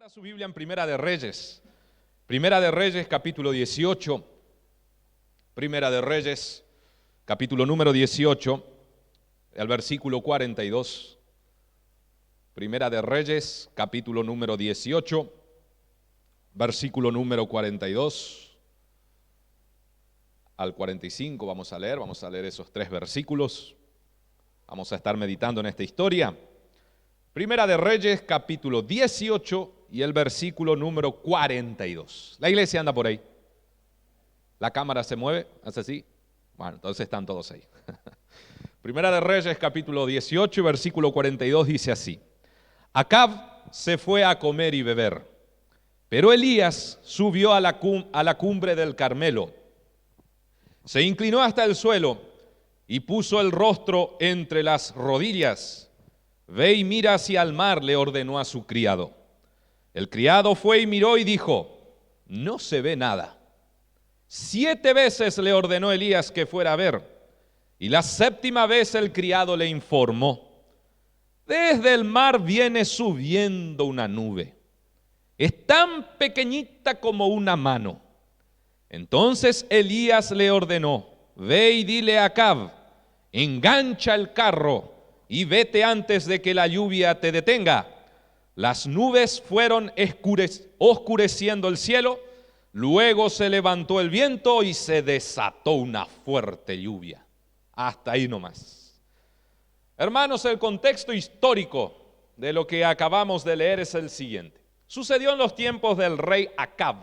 Abra su Biblia en Primera de Reyes. Primera de Reyes, capítulo 18. Primera de Reyes, capítulo número 18, el versículo 42. Primera de Reyes, capítulo número 18, versículo número 42 al 45. Vamos a leer esos tres versículos. Vamos a estar meditando en esta historia. Primera de Reyes, capítulo 18 y el versículo número 42. La iglesia anda por ahí. La cámara se mueve, hace así. Bueno, entonces están todos ahí. Primera de Reyes, capítulo 18 y versículo 42 dice así: Acab se fue a comer y beber, pero Elías subió a la cumbre del Carmelo. Se inclinó hasta el suelo y puso el rostro entre las rodillas. Ve y mira hacia el mar, le ordenó a su criado. El criado fue y miró y dijo: no se ve nada. 7 veces le ordenó Elías que fuera a ver, y la 7ª vez el criado le informó: desde el mar viene subiendo una nube, es tan pequeñita como una mano. Entonces Elías le ordenó: ve y dile a Acab, engancha el carro y vete antes de que la lluvia te detenga. Las nubes fueron oscureciendo el cielo, luego se levantó el viento y se desató una fuerte lluvia. Hasta ahí nomás. Hermanos, el contexto histórico de lo que acabamos de leer es el siguiente. Sucedió en los tiempos del rey Acab.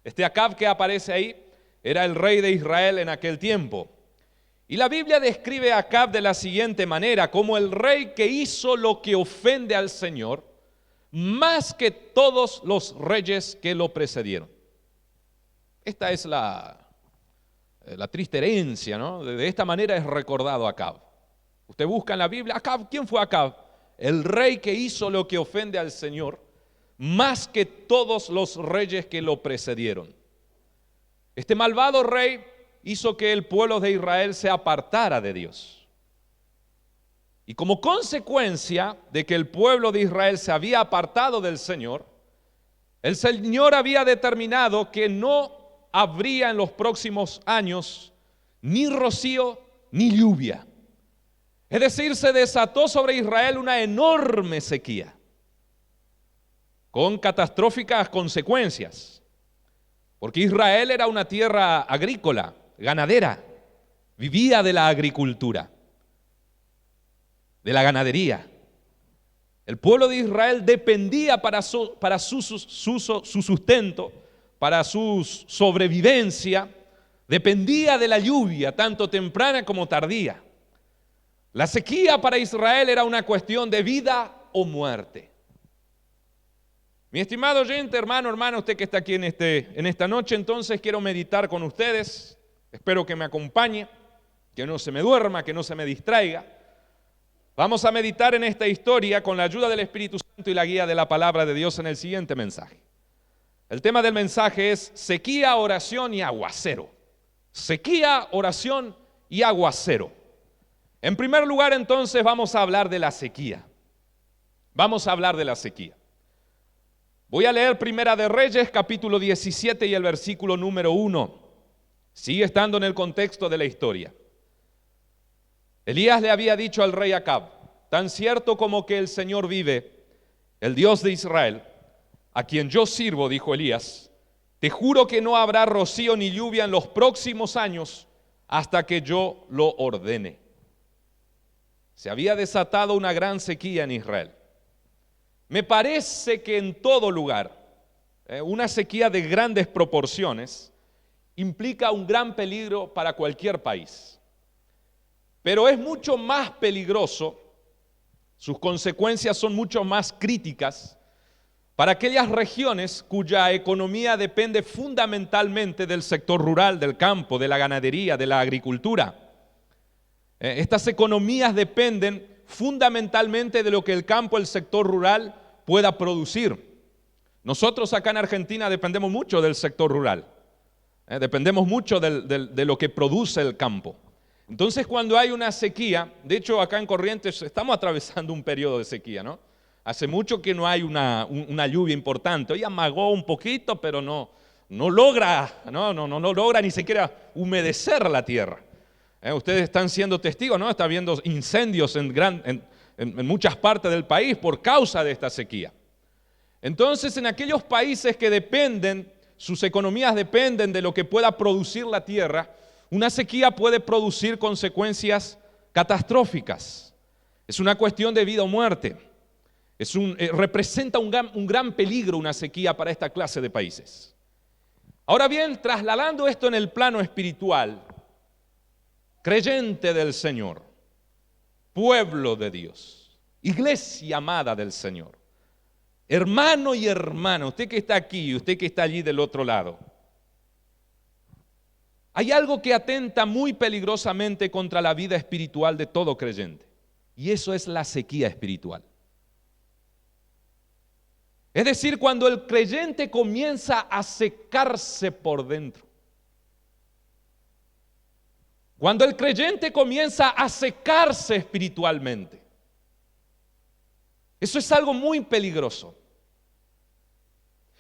Este Acab que aparece ahí era el rey de Israel en aquel tiempo. Y la Biblia describe a Acab de la siguiente manera: como el rey que hizo lo que ofende al Señor, más que todos los reyes que lo precedieron. Esta es la triste herencia, ¿no? De esta manera es recordado Acab. Usted busca en la Biblia, Acab, ¿quién fue Acab? El rey que hizo lo que ofende al Señor, más que todos los reyes que lo precedieron. Este malvado rey hizo que el pueblo de Israel se apartara de Dios. Y como consecuencia de que el pueblo de Israel se había apartado del Señor, el Señor había determinado que no habría en los próximos años ni rocío ni lluvia. Es decir, se desató sobre Israel una enorme sequía, con catastróficas consecuencias, porque Israel era una tierra agrícola, ganadera, vivía de la agricultura, de la ganadería. El pueblo de Israel dependía para su sustento, para su sobrevivencia, dependía de la lluvia, tanto temprana como tardía. La sequía para Israel era una cuestión de vida o muerte. Mi estimado oyente, hermana, usted que está aquí en esta noche, entonces quiero meditar con ustedes. Espero que me acompañe, que no se me duerma, que no se me distraiga. Vamos a meditar en esta historia con la ayuda del Espíritu Santo y la guía de la palabra de Dios en el siguiente mensaje. El tema del mensaje es sequía, oración y aguacero. Sequía, oración y aguacero. En primer lugar, entonces, vamos a hablar de la sequía. Vamos a hablar de la sequía. Voy a leer Primera de Reyes, capítulo 17 y el versículo número 1. Sigue estando en el contexto de la historia. Elías le había dicho al rey Acab: tan cierto como que el Señor vive, el Dios de Israel, a quien yo sirvo, dijo Elías, te juro que no habrá rocío ni lluvia en los próximos años hasta que yo lo ordene. Se había desatado una gran sequía en Israel. Me parece que en todo lugar, una sequía de grandes proporciones implica un gran peligro para cualquier país. Pero es mucho más peligroso, sus consecuencias son mucho más críticas para aquellas regiones cuya economía depende fundamentalmente del sector rural, del campo, de la ganadería, de la agricultura. Estas economías dependen fundamentalmente de lo que el campo, el sector rural pueda producir. Nosotros acá en Argentina dependemos mucho del sector rural, dependemos mucho de lo que produce el campo. Entonces, cuando hay una sequía, de hecho acá en Corrientes estamos atravesando un periodo de sequía, ¿no? Hace mucho que no hay una lluvia importante. Hoy amagó un poquito, pero no logra ni siquiera humedecer la tierra. Ustedes están siendo testigos, ¿no? Está habiendo incendios en muchas partes del país por causa de esta sequía. Entonces, en aquellos países que dependen, sus economías dependen de lo que pueda producir la tierra, una sequía puede producir consecuencias catastróficas. Es una cuestión de vida o muerte. Representa un gran peligro una sequía para esta clase de países. Ahora bien, trasladando esto en el plano espiritual, creyente del Señor, pueblo de Dios, iglesia amada del Señor, hermano y hermana, usted que está aquí y usted que está allí del otro lado, hay algo que atenta muy peligrosamente contra la vida espiritual de todo creyente, y eso es la sequía espiritual. Es decir, cuando el creyente comienza a secarse por dentro. Cuando el creyente comienza a secarse espiritualmente. Eso es algo muy peligroso.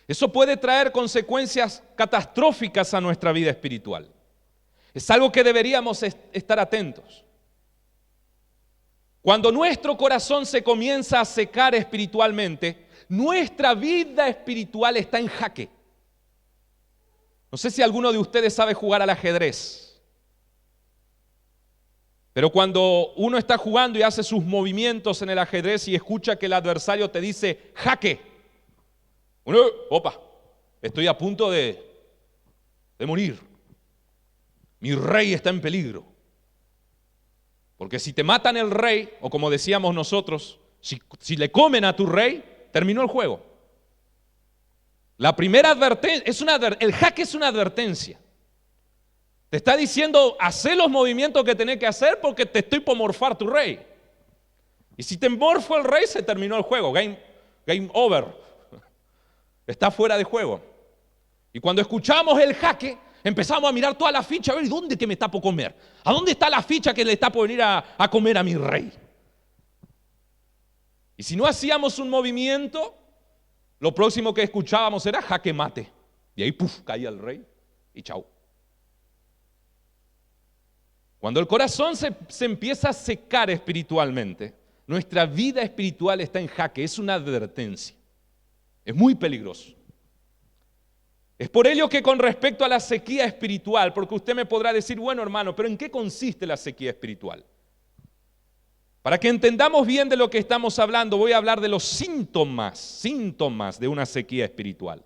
Eso puede traer consecuencias catastróficas a nuestra vida espiritual. Es algo que deberíamos estar atentos. Cuando nuestro corazón se comienza a secar espiritualmente, nuestra vida espiritual está en jaque. No sé si alguno de ustedes sabe jugar al ajedrez, pero cuando uno está jugando y hace sus movimientos en el ajedrez y escucha que el adversario te dice jaque, uno, opa, estoy a punto de morir. Mi rey está en peligro. Porque si te matan el rey, o como decíamos nosotros, si le comen a tu rey, terminó el juego. La primera advertencia, el jaque es una advertencia. Te está diciendo, haz los movimientos que tenés que hacer porque te estoy por morfar tu rey. Y si te morfó el rey, se terminó el juego. Game over. Está fuera de juego. Y cuando escuchamos el jaque, empezamos a mirar toda la ficha, a ver, ¿dónde que me está por comer? ¿A dónde está la ficha que le está por venir a comer a mi rey? Y si no hacíamos un movimiento, lo próximo que escuchábamos era jaque mate. Y ahí, caía el rey y chau. Cuando el corazón se empieza a secar espiritualmente, nuestra vida espiritual está en jaque, es una advertencia. Es muy peligroso. Es por ello que con respecto a la sequía espiritual, porque usted me podrá decir, bueno hermano, pero ¿en qué consiste la sequía espiritual? Para que entendamos bien de lo que estamos hablando, voy a hablar de los síntomas de una sequía espiritual.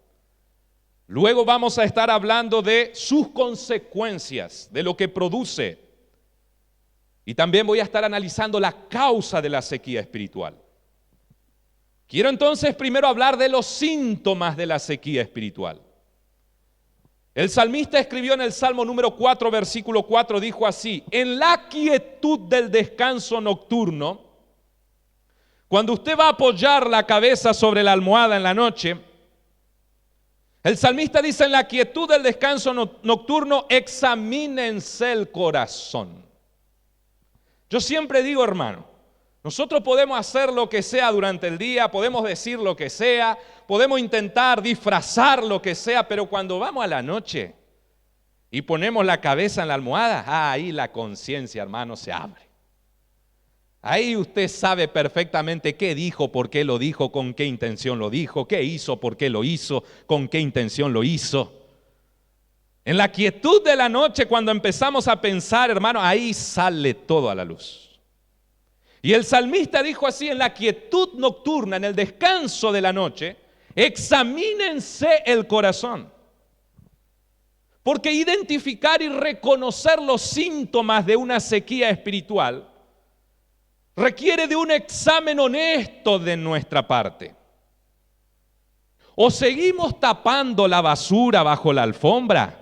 Luego vamos a estar hablando de sus consecuencias, de lo que produce. Y también voy a estar analizando la causa de la sequía espiritual. Quiero entonces primero hablar de los síntomas de la sequía espiritual. El salmista escribió en el Salmo número 4, versículo 4, dijo así: en la quietud del descanso nocturno, cuando usted va a apoyar la cabeza sobre la almohada en la noche, el salmista dice: en la quietud del descanso nocturno, examínense el corazón. Yo siempre digo, hermano, nosotros podemos hacer lo que sea durante el día, podemos decir lo que sea, podemos intentar disfrazar lo que sea, pero cuando vamos a la noche y ponemos la cabeza en la almohada, ahí la conciencia, hermano, se abre. Ahí usted sabe perfectamente qué dijo, por qué lo dijo, con qué intención lo dijo, qué hizo, por qué lo hizo, con qué intención lo hizo. En la quietud de la noche, cuando empezamos a pensar, hermano, ahí sale todo a la luz. Y el salmista dijo así: en la quietud nocturna, en el descanso de la noche, examínense el corazón. Porque identificar y reconocer los síntomas de una sequía espiritual requiere de un examen honesto de nuestra parte. O seguimos tapando la basura bajo la alfombra,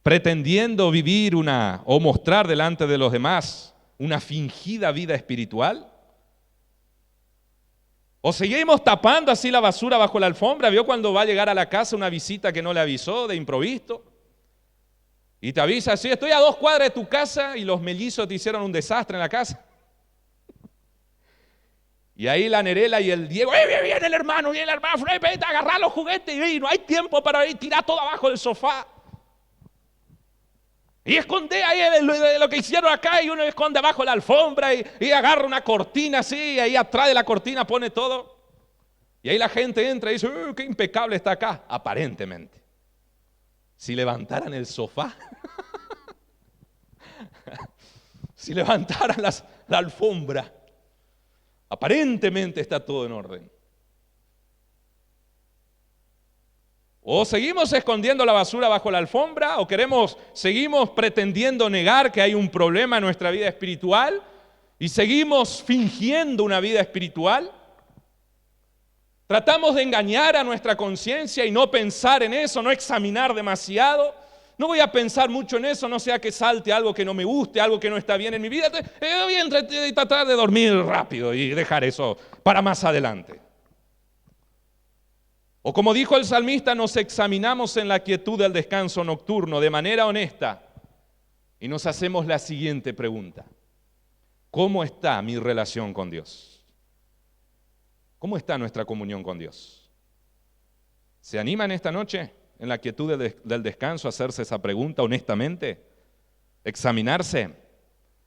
pretendiendo vivir o mostrar delante de los demás una fingida vida espiritual. O seguimos tapando así la basura bajo la alfombra. ¿Vio cuando va a llegar a la casa una visita que no le avisó de improviso? Y te avisa así: estoy a 2 cuadras de tu casa y los mellizos te hicieron un desastre en la casa. Y ahí la Nerela y el Diego, viene el hermano, vete a agarrar los juguetes y no hay tiempo para ir, tirar todo abajo del sofá. Y esconde ahí lo que hicieron acá y uno esconde abajo la alfombra y agarra una cortina así y ahí atrás de la cortina pone todo. Y ahí la gente entra y dice, qué impecable está acá, aparentemente. Si levantaran el sofá, si levantaran la alfombra, aparentemente está todo en orden. O seguimos escondiendo la basura bajo la alfombra, o seguimos pretendiendo negar que hay un problema en nuestra vida espiritual y seguimos fingiendo una vida espiritual. Tratamos de engañar a nuestra conciencia y no pensar en eso, no examinar demasiado. No voy a pensar mucho en eso, no sea que salte algo que no me guste, algo que no está bien en mi vida. Voy a tratar de dormir rápido y dejar eso para más adelante. O como dijo el salmista, nos examinamos en la quietud del descanso nocturno de manera honesta y nos hacemos la siguiente pregunta. ¿Cómo está mi relación con Dios? ¿Cómo está nuestra comunión con Dios? ¿Se animan esta noche en la quietud del descanso a hacerse esa pregunta honestamente? Examinarse.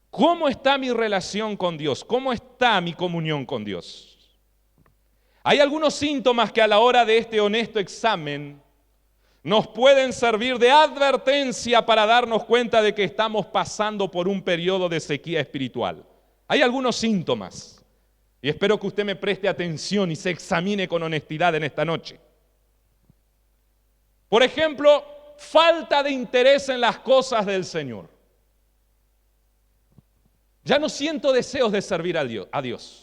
¿Cómo está mi relación con Dios? ¿Cómo está mi comunión con Dios? Hay algunos síntomas que a la hora de este honesto examen nos pueden servir de advertencia para darnos cuenta de que estamos pasando por un periodo de sequía espiritual. Hay algunos síntomas y espero que usted me preste atención y se examine con honestidad en esta noche. Por ejemplo, falta de interés en las cosas del Señor. Ya no siento deseos de servir a Dios.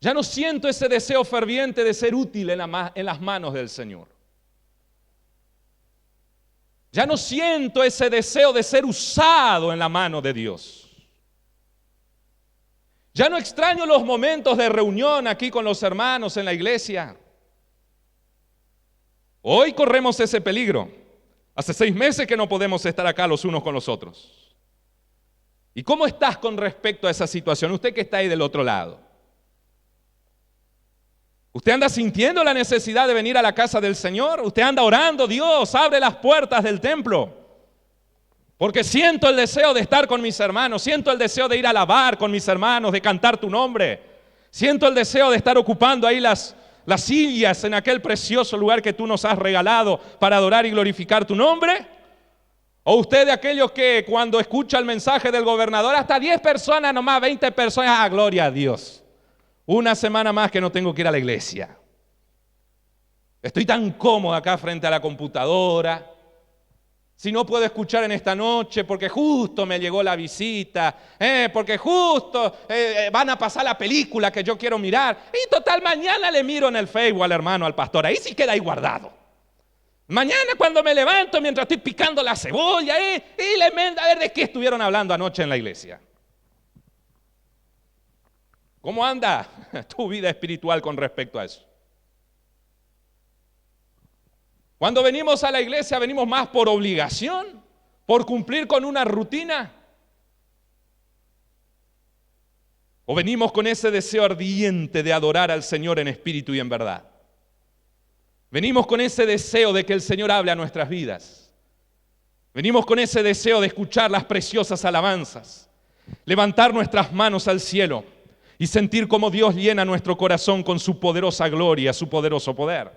Ya no siento ese deseo ferviente de ser útil en las manos del Señor. Ya no siento ese deseo de ser usado en la mano de Dios. Ya no extraño los momentos de reunión aquí con los hermanos en la iglesia. Hoy corremos ese peligro. Hace 6 meses que no podemos estar acá los unos con los otros. ¿Y cómo estás con respecto a esa situación? Usted que está ahí del otro lado. ¿Usted anda sintiendo la necesidad de venir a la casa del Señor? ¿Usted anda orando? Dios, abre las puertas del templo. Porque siento el deseo de estar con mis hermanos. Siento el deseo de ir a alabar con mis hermanos, de cantar tu nombre. Siento el deseo de estar ocupando ahí las sillas en aquel precioso lugar que tú nos has regalado para adorar y glorificar tu nombre. ¿O usted de aquellos que cuando escucha el mensaje del gobernador, hasta 10 personas nomás, 20 personas, gloria a Dios? Una semana más que no tengo que ir a la iglesia. Estoy tan cómodo acá frente a la computadora. Si no puedo escuchar en esta noche porque justo me llegó la visita, porque justo van a pasar la película que yo quiero mirar. Y total, mañana le miro en el Facebook al hermano, al pastor. Ahí sí queda ahí guardado. Mañana cuando me levanto mientras estoy picando la cebolla y le mando a ver de qué estuvieron hablando anoche en la iglesia. ¿Cómo anda tu vida espiritual con respecto a eso? Cuando venimos a la iglesia, ¿venimos más por obligación? ¿Por cumplir con una rutina? ¿O venimos con ese deseo ardiente de adorar al Señor en espíritu y en verdad? Venimos con ese deseo de que el Señor hable a nuestras vidas. Venimos con ese deseo de escuchar las preciosas alabanzas, levantar nuestras manos al cielo y sentir cómo Dios llena nuestro corazón con su poderosa gloria, su poderoso poder.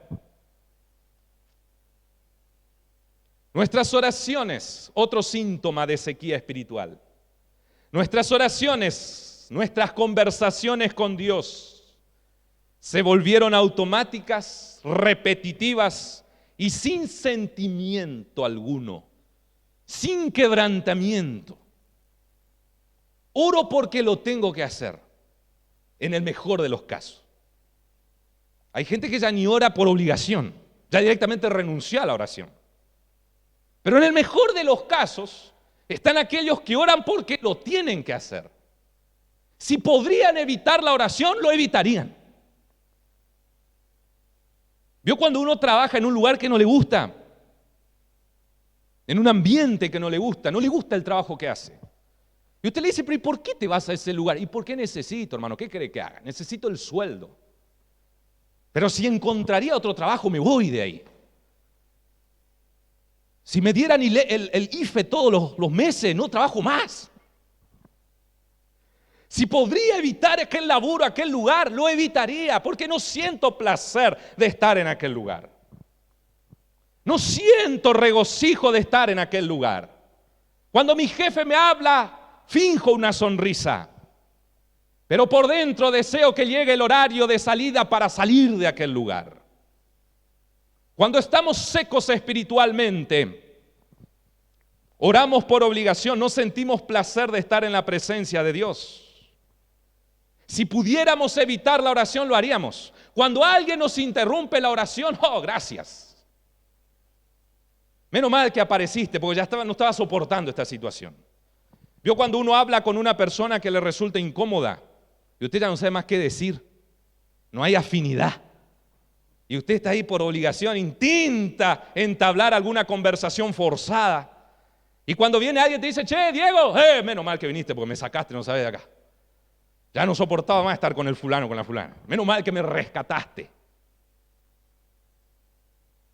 Nuestras oraciones, otro síntoma de sequía espiritual. Nuestras oraciones, nuestras conversaciones con Dios se volvieron automáticas, repetitivas y sin sentimiento alguno, sin quebrantamiento. Oro porque lo tengo que hacer, en el mejor de los casos. Hay gente que ya ni ora por obligación, ya directamente renunció a la oración. Pero en el mejor de los casos están aquellos que oran porque lo tienen que hacer. Si podrían evitar la oración, lo evitarían. ¿Vio cuando uno trabaja en un lugar que no le gusta? En un ambiente que no le gusta el trabajo que hace. Y usted le dice, pero ¿y por qué te vas a ese lugar? ¿Y por qué necesito, hermano? ¿Qué cree que haga? Necesito el sueldo. Pero si encontraría otro trabajo, me voy de ahí. Si me dieran el IFE todos los meses, no trabajo más. Si podría evitar aquel laburo, aquel lugar, lo evitaría, porque no siento placer de estar en aquel lugar. No siento regocijo de estar en aquel lugar. Cuando mi jefe me habla, finjo una sonrisa, pero por dentro deseo que llegue el horario de salida para salir de aquel lugar. Cuando estamos secos espiritualmente, oramos por obligación, no sentimos placer de estar en la presencia de Dios. Si pudiéramos evitar la oración, lo haríamos. Cuando alguien nos interrumpe la oración, oh, gracias. Menos mal que apareciste, porque ya no estaba soportando esta situación. Vio cuando uno habla con una persona que le resulta incómoda y usted ya no sabe más qué decir. No hay afinidad. Y usted está ahí por obligación, intenta entablar alguna conversación forzada. Y cuando viene alguien te dice, che, Diego, menos mal que viniste porque me sacaste, no sabes de acá. Ya no soportaba más estar con el fulano, con la fulana. Menos mal que me rescataste.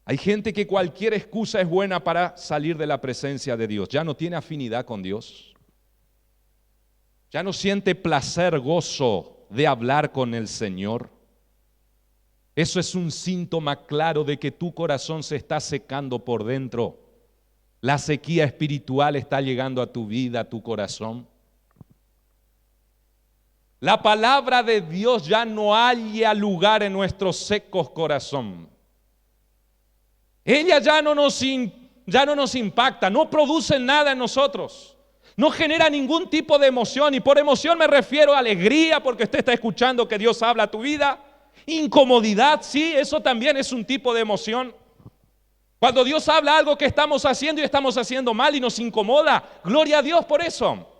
Hay gente que cualquier excusa es buena para salir de la presencia de Dios. Ya no tiene afinidad con Dios. Ya no siente placer, gozo de hablar con el Señor. Eso es un síntoma claro de que tu corazón se está secando por dentro. La sequía espiritual está llegando a tu vida, a tu corazón. La palabra de Dios ya no halla lugar en nuestro secos corazón. Ella ya no nos impacta, no produce nada en nosotros. No genera ningún tipo de emoción, y por emoción me refiero a alegría porque usted está escuchando que Dios habla a tu vida. Incomodidad, sí, eso también es un tipo de emoción. Cuando Dios habla algo que estamos haciendo y estamos haciendo mal y nos incomoda, gloria a Dios por eso.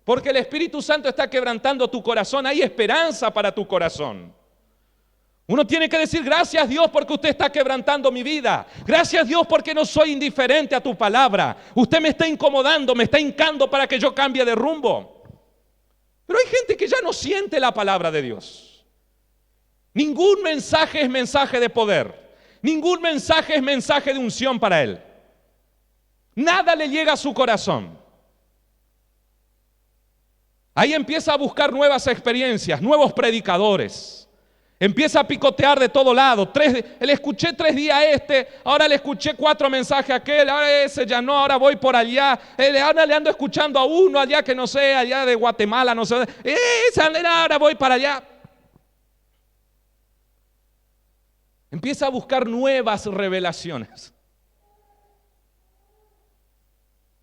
Porque el Espíritu Santo está quebrantando tu corazón, hay esperanza para tu corazón. Uno tiene que decir, gracias Dios porque usted está quebrantando mi vida. Gracias Dios porque no soy indiferente a tu palabra. Usted me está incomodando, me está hincando para que yo cambie de rumbo. Pero hay gente que ya no siente la palabra de Dios. Ningún mensaje es mensaje de poder. Ningún mensaje es mensaje de unción para él. Nada le llega a su corazón. Ahí empieza a buscar nuevas experiencias, nuevos predicadores. Empieza a picotear de todo lado. Le escuché 3 días a este, ahora le escuché 4 mensajes a aquel, ahora ese ya no, ahora voy por allá. Ahora le ando escuchando a uno allá que no sé, allá de Guatemala, no sé. Ahora voy para allá. Empieza a buscar nuevas revelaciones.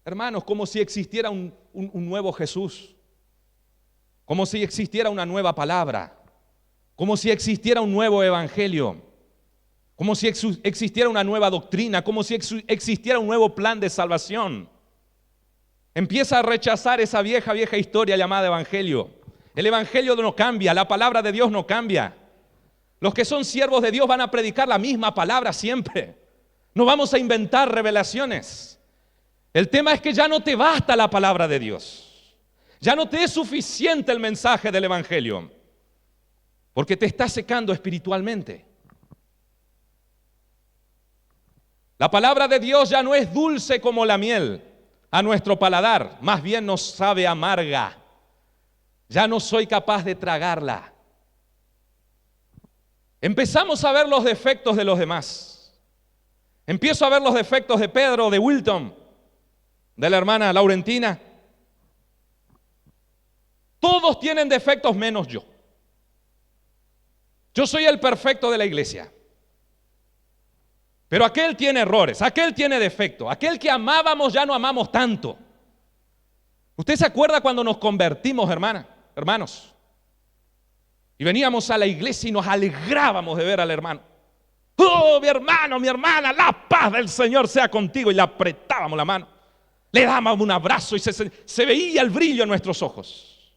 Hermanos, como si existiera un nuevo Jesús. Como si existiera una nueva palabra. Como si existiera un nuevo evangelio. Como si existiera una nueva doctrina. Como si existiera un nuevo plan de salvación. Empieza a rechazar esa vieja historia llamada evangelio. El evangelio no cambia, la palabra de Dios no cambia. Los que son siervos de Dios van a predicar la misma palabra siempre. No vamos a inventar revelaciones. El tema es que ya no te basta la palabra de Dios. Ya no te es suficiente el mensaje del evangelio. Porque te está secando espiritualmente. La palabra de Dios ya no es dulce como la miel a nuestro paladar. Más bien nos sabe amarga. Ya no soy capaz de tragarla. Empezamos a ver los defectos de los demás. Empiezo a ver los defectos de Pedro, de Wilton, de la hermana Laurentina. Todos tienen defectos menos yo. Yo soy el perfecto de la iglesia. Pero aquel tiene errores, aquel tiene defectos. Aquel que amábamos ya no amamos tanto. ¿Usted se acuerda cuando nos convertimos, hermanos? Y veníamos a la iglesia y nos alegrábamos de ver al hermano. ¡Oh, mi hermano, mi hermana! La paz del Señor sea contigo. Y le apretábamos la mano. Le dábamos un abrazo y se veía el brillo en nuestros ojos.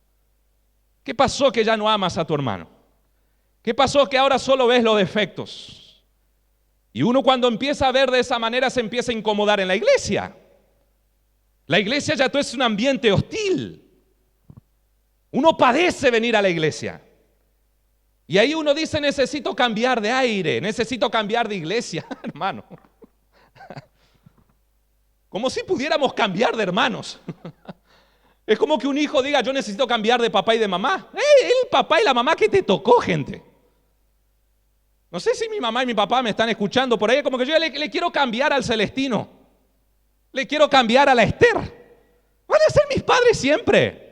¿Qué pasó que ya no amas a tu hermano? ¿Qué pasó que ahora solo ves los defectos? Y uno cuando empieza a ver de esa manera se empieza a incomodar en la iglesia. La iglesia ya es un ambiente hostil. Uno padece venir a la iglesia. Y ahí uno dice, necesito cambiar de aire, necesito cambiar de iglesia, hermano. Como si pudiéramos cambiar de hermanos. Es como que un hijo diga, yo necesito cambiar de papá y de mamá. El papá y la mamá que te tocó, gente. No sé si mi mamá y mi papá me están escuchando por ahí, como que yo le quiero cambiar al Celestino. Le quiero cambiar a la Esther. Van a ser mis padres siempre.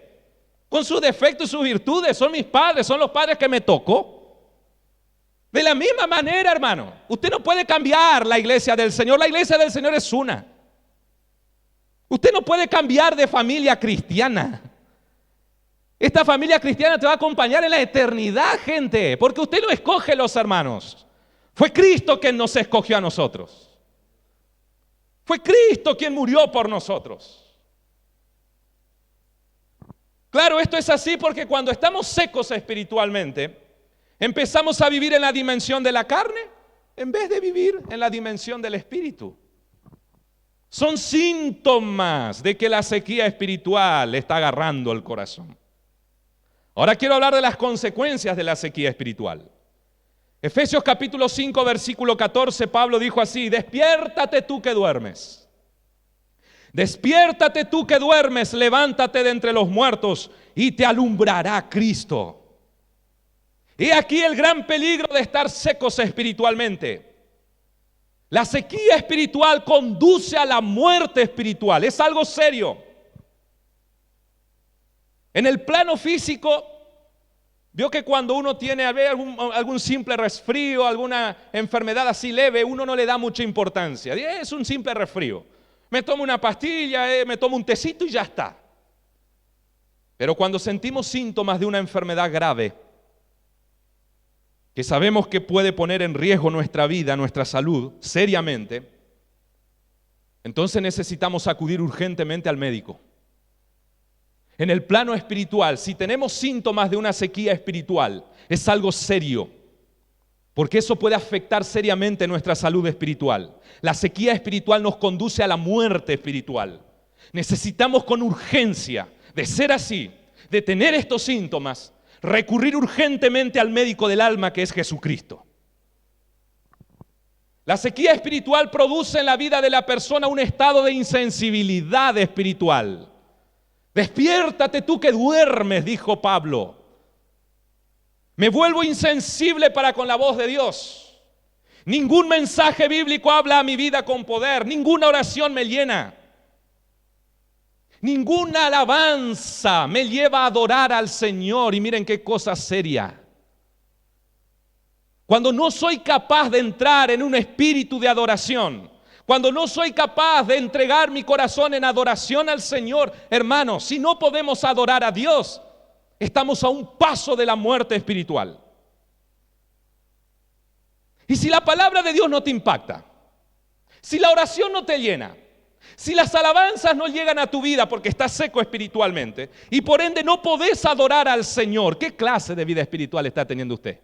Con sus defectos y sus virtudes, son mis padres, son los padres que me tocó. De la misma manera, hermano, usted no puede cambiar la iglesia del Señor. La iglesia del Señor es una. Usted no puede cambiar de familia cristiana. Esta familia cristiana te va a acompañar en la eternidad, gente, porque usted no escoge los hermanos. Fue Cristo quien nos escogió a nosotros. Fue Cristo quien murió por nosotros. Claro, esto es así porque cuando estamos secos espiritualmente, empezamos a vivir en la dimensión de la carne en vez de vivir en la dimensión del espíritu. Son síntomas de que la sequía espiritual está agarrando el corazón. Ahora quiero hablar de las consecuencias de la sequía espiritual. Efesios capítulo 5, versículo 14, Pablo dijo así: despiértate tú que duermes. Despiértate tú que duermes, levántate de entre los muertos y te alumbrará Cristo. He aquí el gran peligro de estar secos espiritualmente. La sequía espiritual conduce a la muerte espiritual. Es algo serio. En el plano físico, vio que cuando uno tiene algún simple resfrío, alguna enfermedad así leve, uno no le da mucha importancia. Es un simple resfrío. Me tomo una pastilla, me tomo un tecito y ya está. Pero cuando sentimos síntomas de una enfermedad grave, que sabemos que puede poner en riesgo nuestra vida, nuestra salud, seriamente, entonces necesitamos acudir urgentemente al médico. En el plano espiritual, si tenemos síntomas de una sequía espiritual, es algo serio, porque eso puede afectar seriamente nuestra salud espiritual. La sequía espiritual nos conduce a la muerte espiritual. Necesitamos con urgencia, de ser así, de tener estos síntomas, recurrir urgentemente al médico del alma, que es Jesucristo. La sequía espiritual produce en la vida de la persona un estado de insensibilidad espiritual. Despiértate tú que duermes, dijo Pablo. Me vuelvo insensible para con la voz de Dios. Ningún mensaje bíblico habla a mi vida con poder. Ninguna oración me llena. Ninguna alabanza me lleva a adorar al Señor. Y miren qué cosa seria. Cuando no soy capaz de entrar en un espíritu de adoración, cuando no soy capaz de entregar mi corazón en adoración al Señor, hermanos, si no podemos adorar a Dios, estamos a un paso de la muerte espiritual. Y si la palabra de Dios no te impacta, si la oración no te llena, si las alabanzas no llegan a tu vida porque estás seco espiritualmente y por ende no podés adorar al Señor, ¿qué clase de vida espiritual está teniendo usted?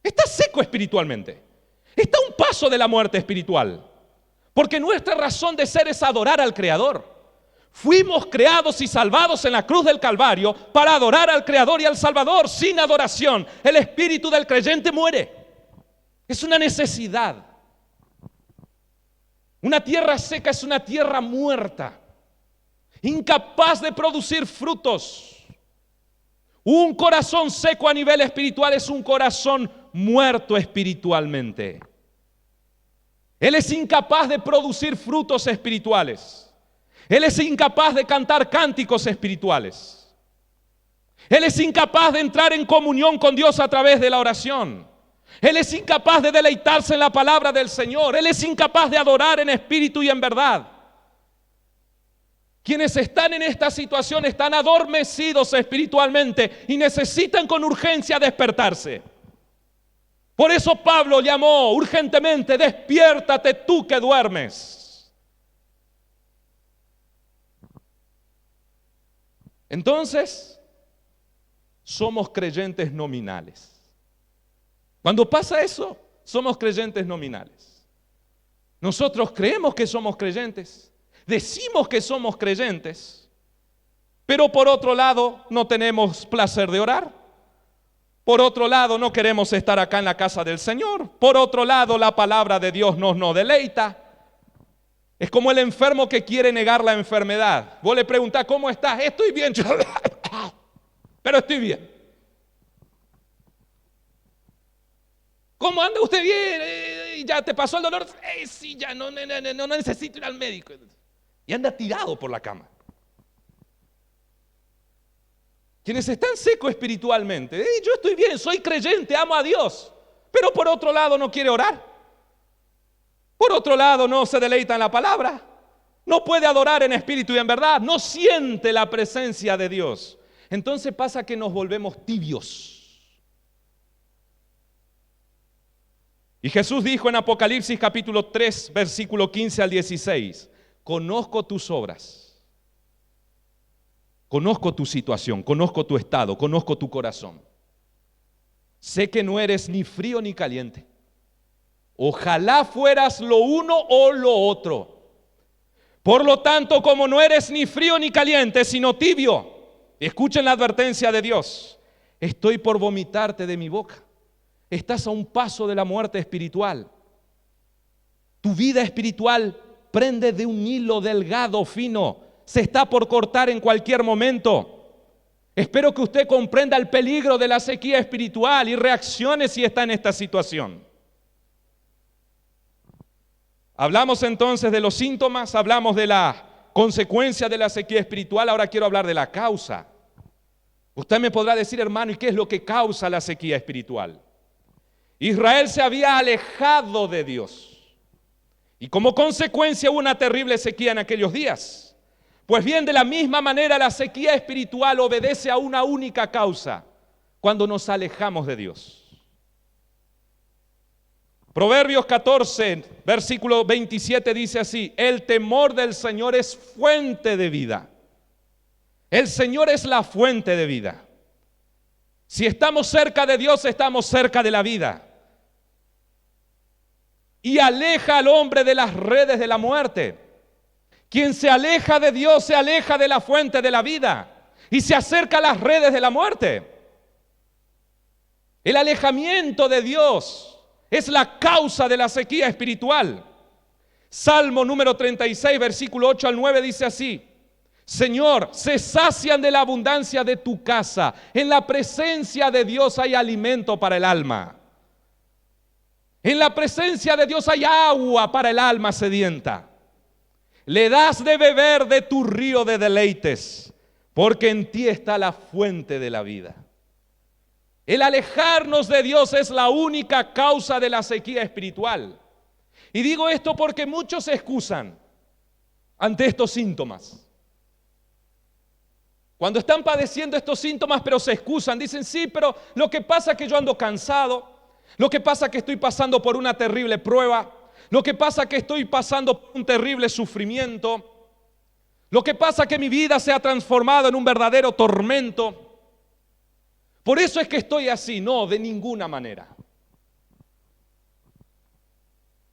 Está seco espiritualmente. Está a un paso de la muerte espiritual. Porque nuestra razón de ser es adorar al Creador. Fuimos creados y salvados en la cruz del Calvario para adorar al Creador y al Salvador. Sin adoración, el espíritu del creyente muere. Es una necesidad. Una tierra seca es una tierra muerta, incapaz de producir frutos. Un corazón seco a nivel espiritual es un corazón muerto espiritualmente. Él es incapaz de producir frutos espirituales. Él es incapaz de cantar cánticos espirituales. Él es incapaz de entrar en comunión con Dios a través de la oración. Él es incapaz de deleitarse en la palabra del Señor. Él es incapaz de adorar en espíritu y en verdad. Quienes están en esta situación están adormecidos espiritualmente y necesitan con urgencia despertarse. Por eso Pablo llamó urgentemente: despiértate tú que duermes. Entonces, somos creyentes nominales. Cuando pasa eso, somos creyentes nominales. Nosotros creemos que somos creyentes, decimos que somos creyentes, Pero por otro lado, no tenemos placer de orar. Por otro lado, no queremos estar acá en la casa del Señor. Por otro lado, la palabra de Dios nos deleita. Es como el enfermo que quiere negar la enfermedad. Vos le preguntás, ¿cómo estás? Estoy bien, pero estoy bien. ¿Cómo anda usted bien? ¿Ya te pasó el dolor? Sí, ya no necesito ir al médico. Y anda tirado por la cama. Quienes están secos espiritualmente, yo estoy bien, soy creyente, amo a Dios, pero por otro lado no quiere orar. Por otro lado no se deleita en la palabra, no puede adorar en espíritu y en verdad, no siente la presencia de Dios. Entonces pasa que nos volvemos tibios. Y Jesús dijo en Apocalipsis capítulo 3, versículo 15 al 16, conozco tus obras, conozco tu situación, conozco tu estado, conozco tu corazón. Sé que no eres ni frío ni caliente. Ojalá fueras lo uno o lo otro. Por lo tanto, como no eres ni frío ni caliente, sino tibio, escuchen la advertencia de Dios. Estoy por vomitarte de mi boca. Estás a un paso de la muerte espiritual. Tu vida espiritual prende de un hilo delgado, fino. Se está por cortar en cualquier momento. Espero que usted comprenda el peligro de la sequía espiritual y reaccione si está en esta situación. Hablamos entonces de los síntomas, hablamos de la consecuencia de la sequía espiritual, ahora quiero hablar de la causa. Usted me podrá decir, hermano, ¿y qué es lo que causa la sequía espiritual? Israel se había alejado de Dios y como consecuencia hubo una terrible sequía en aquellos días. Pues bien, de la misma manera la sequía espiritual obedece a una única causa, cuando nos alejamos de Dios. Proverbios 14, versículo 27 dice así, el temor del Señor es fuente de vida. El Señor es la fuente de vida. Si estamos cerca de Dios, estamos cerca de la vida. Y aleja al hombre de las redes de la muerte. Quien se aleja de Dios se aleja de la fuente de la vida y se acerca a las redes de la muerte. El alejamiento de Dios es la causa de la sequía espiritual. Salmo número 36, versículo 8 al 9 dice así, Señor, se sacian de la abundancia de tu casa. En la presencia de Dios hay alimento para el alma. En la presencia de Dios hay agua para el alma sedienta. Le das de beber de tu río de deleites, porque en ti está la fuente de la vida. El alejarnos de Dios es la única causa de la sequía espiritual. Y digo esto porque muchos se excusan ante estos síntomas. Cuando están padeciendo estos síntomas, pero se excusan, dicen, sí, pero lo que pasa es que yo ando cansado, lo que pasa es que estoy pasando por una terrible prueba, lo que pasa es que estoy pasando por un terrible sufrimiento, lo que pasa es que mi vida se ha transformado en un verdadero tormento. Por eso es que estoy así. No, de ninguna manera.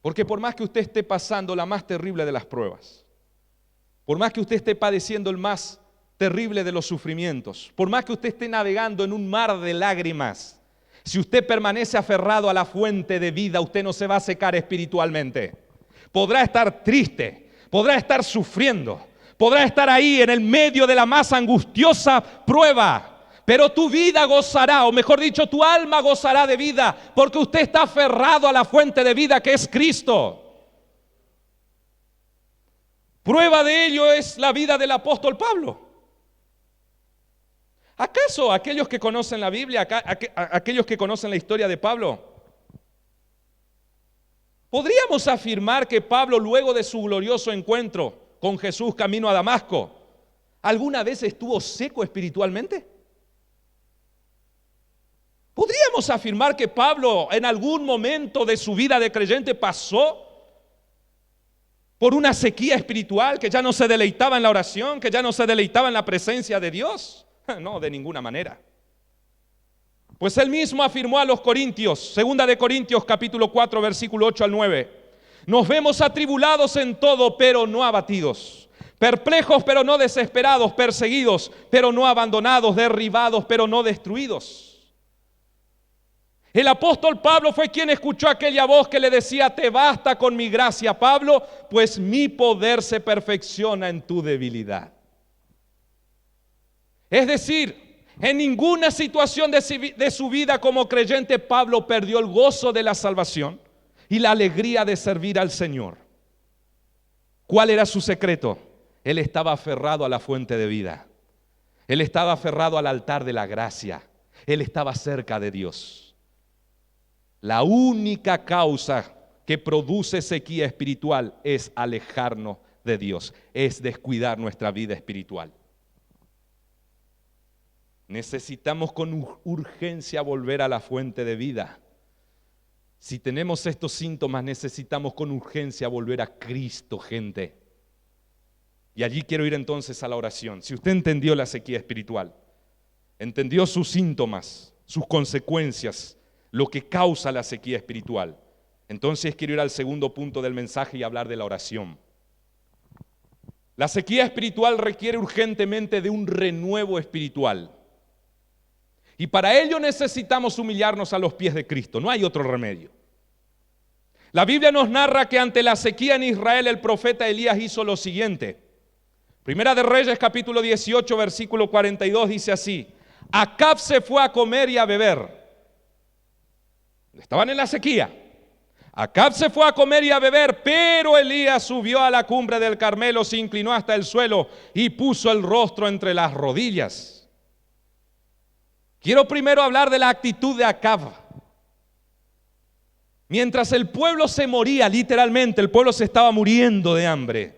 Porque por más que usted esté pasando la más terrible de las pruebas, por más que usted esté padeciendo el más terrible de los sufrimientos, por más que usted esté navegando en un mar de lágrimas, si usted permanece aferrado a la fuente de vida, usted no se va a secar espiritualmente. Podrá estar triste, podrá estar sufriendo, podrá estar ahí en el medio de la más angustiosa prueba, pero tu vida gozará, o mejor dicho, tu alma gozará de vida, porque usted está aferrado a la fuente de vida que es Cristo. Prueba de ello es la vida del apóstol Pablo. ¿Acaso aquellos que conocen la Biblia, aquellos que conocen la historia de Pablo, podríamos afirmar que Pablo, luego de su glorioso encuentro con Jesús camino a Damasco, alguna vez estuvo seco espiritualmente? ¿Podríamos afirmar que Pablo en algún momento de su vida de creyente pasó por una sequía espiritual, que ya no se deleitaba en la oración, que ya no se deleitaba en la presencia de Dios? No, de ninguna manera. Pues él mismo afirmó a los Corintios, segunda de Corintios capítulo 4 versículo 8 al 9, nos vemos atribulados en todo, pero no abatidos, Perplejos pero no desesperados, perseguidos pero no abandonados, derribados pero no destruidos. El apóstol Pablo fue quien escuchó aquella voz que le decía: te basta con mi gracia, Pablo, pues mi poder se perfecciona en tu debilidad. Es decir, en ninguna situación de su vida como creyente, Pablo perdió el gozo de la salvación y la alegría de servir al Señor. ¿Cuál era su secreto? Él estaba aferrado a la fuente de vida. Él estaba aferrado al altar de la gracia. Él estaba cerca de Dios. La única causa que produce sequía espiritual es alejarnos de Dios, es descuidar nuestra vida espiritual. Necesitamos con urgencia volver a la fuente de vida. Si tenemos estos síntomas, necesitamos con urgencia volver a Cristo, gente. Y allí quiero ir entonces a la oración. Si usted entendió la sequía espiritual, entendió sus síntomas, sus consecuencias, lo que causa la sequía espiritual, entonces quiero ir al segundo punto del mensaje y hablar de la oración. La sequía espiritual requiere urgentemente de un renuevo espiritual. Y para ello necesitamos humillarnos a los pies de Cristo, no hay otro remedio. La Biblia nos narra que ante la sequía en Israel el profeta Elías hizo lo siguiente. Primera de Reyes capítulo 18 versículo 42 dice así: Acab se fue a comer y a beber. Estaban en la sequía. Acab se fue a comer y a beber, pero Elías subió a la cumbre del Carmelo, se inclinó hasta el suelo y puso el rostro entre las rodillas. Quiero primero hablar de la actitud de Acab. Mientras el pueblo se moría, literalmente, el pueblo se estaba muriendo de hambre.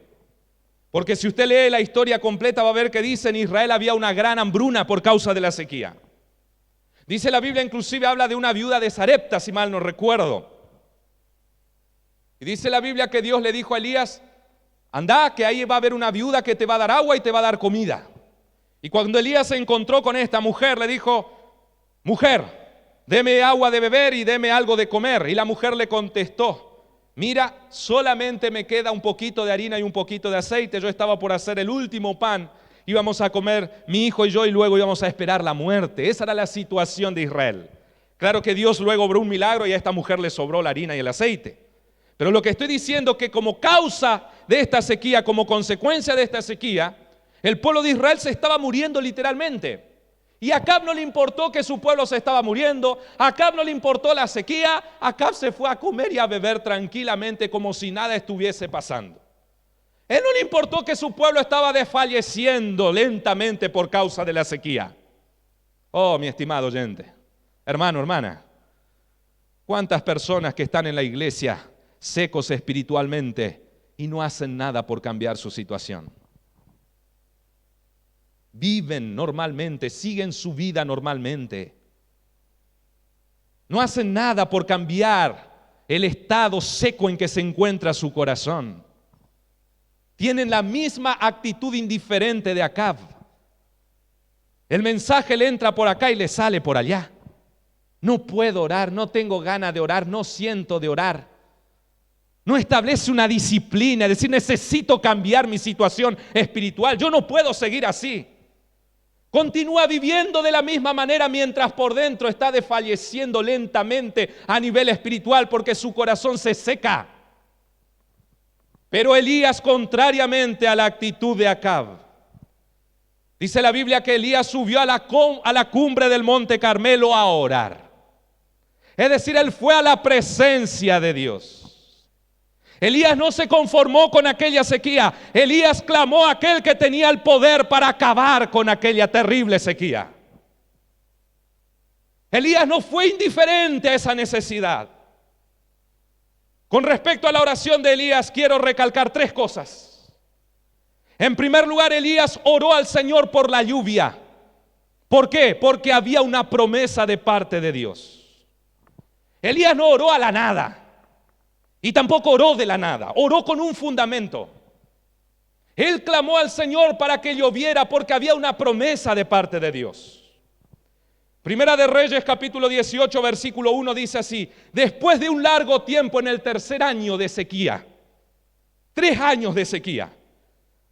Porque si usted lee la historia completa va a ver que dice: en Israel había una gran hambruna por causa de la sequía. Dice la Biblia, inclusive habla de una viuda de Sarepta, si mal no recuerdo. Y dice la Biblia que Dios le dijo a Elías: anda, que ahí va a haber una viuda que te va a dar agua y te va a dar comida. Y cuando Elías se encontró con esta mujer, le dijo: mujer, deme agua de beber y deme algo de comer. Y la mujer le contestó: mira, solamente me queda un poquito de harina y un poquito de aceite. Yo estaba por hacer el último pan. Íbamos a comer mi hijo y yo y luego íbamos a esperar la muerte. Esa era la situación de Israel. Claro que Dios luego obró un milagro y a esta mujer le sobró la harina y el aceite. Pero lo que estoy diciendo es que como causa de esta sequía, como consecuencia de esta sequía, el pueblo de Israel se estaba muriendo literalmente. Y a Acab no le importó que su pueblo se estaba muriendo, a Acab no le importó la sequía, Acab se fue a comer y a beber tranquilamente como si nada estuviese pasando. Él no le importó que su pueblo estaba desfalleciendo lentamente por causa de la sequía. Oh, mi estimado oyente, hermano, hermana, ¿cuántas personas que están en la iglesia secos espiritualmente y no hacen nada por cambiar su situación? Viven normalmente, siguen su vida normalmente. No hacen nada por cambiar el estado seco en que se encuentra su corazón. Tienen la misma actitud indiferente de Acab. El mensaje le entra por acá y le sale por allá. No puedo orar, no tengo ganas de orar, no siento de orar. No establece una disciplina, es decir, necesito cambiar mi situación espiritual. Yo no puedo seguir así. Continúa viviendo de la misma manera mientras por dentro está desfalleciendo lentamente a nivel espiritual porque su corazón se seca. Pero Elías, contrariamente a la actitud de Acab, dice la Biblia que Elías subió a la cumbre del monte Carmelo a orar. Es decir, él fue a la presencia de Dios. Elías no se conformó con aquella sequía. Elías clamó a aquel que tenía el poder para acabar con aquella terrible sequía. Elías no fue indiferente a esa necesidad. Con respecto a la oración de Elías, quiero recalcar tres cosas. En primer lugar, Elías oró al Señor por la lluvia. ¿Por qué? Porque había una promesa de parte de Dios. Elías no oró a la nada. Y tampoco oró de la nada. Oró con un fundamento. Él clamó al Señor para que lloviera porque había una promesa de parte de Dios. Primera de Reyes capítulo 18 versículo 1 dice así: después de un largo tiempo en el tercer año de sequía, 3 años de sequía,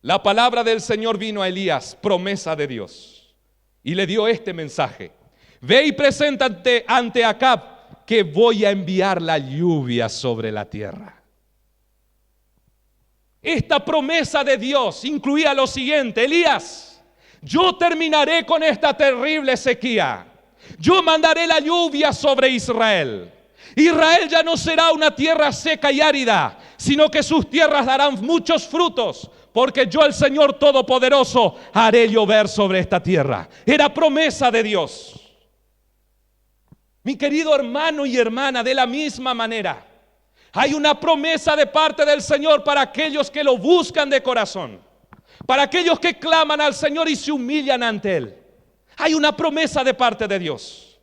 la palabra del Señor vino a Elías, promesa de Dios, y le dio este mensaje: ve y preséntate ante Acab, que voy a enviar la lluvia sobre la tierra. Esta promesa de Dios incluía lo siguiente: Elías, yo terminaré con esta terrible sequía. Yo mandaré la lluvia sobre Israel. Israel ya no será una tierra seca y árida, sino que sus tierras darán muchos frutos, porque yo, el Señor Todopoderoso, haré llover sobre esta tierra. Era promesa de Dios. Mi querido hermano y hermana, de la misma manera, hay una promesa de parte del Señor para aquellos que lo buscan de corazón, para aquellos que claman al Señor y se humillan ante Él. Hay una promesa de parte de Dios.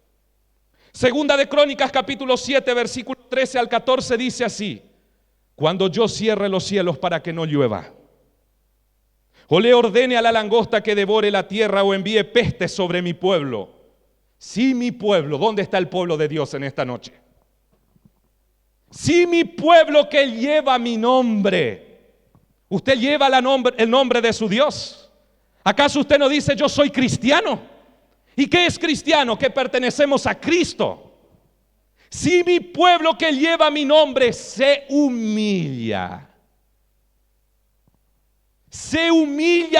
Segunda de Crónicas capítulo 7 versículo 13 al 14 dice así: cuando yo cierre los cielos para que no llueva, o le ordene a la langosta que devore la tierra, o envíe peste sobre mi pueblo. Si mi pueblo, ¿dónde está el pueblo de Dios en esta noche? Si mi pueblo que lleva mi nombre. ¿Usted lleva el nombre de su Dios? ¿Acaso usted no dice yo soy cristiano? ¿Y qué es cristiano? Que pertenecemos a Cristo. Si mi pueblo que lleva mi nombre se humilla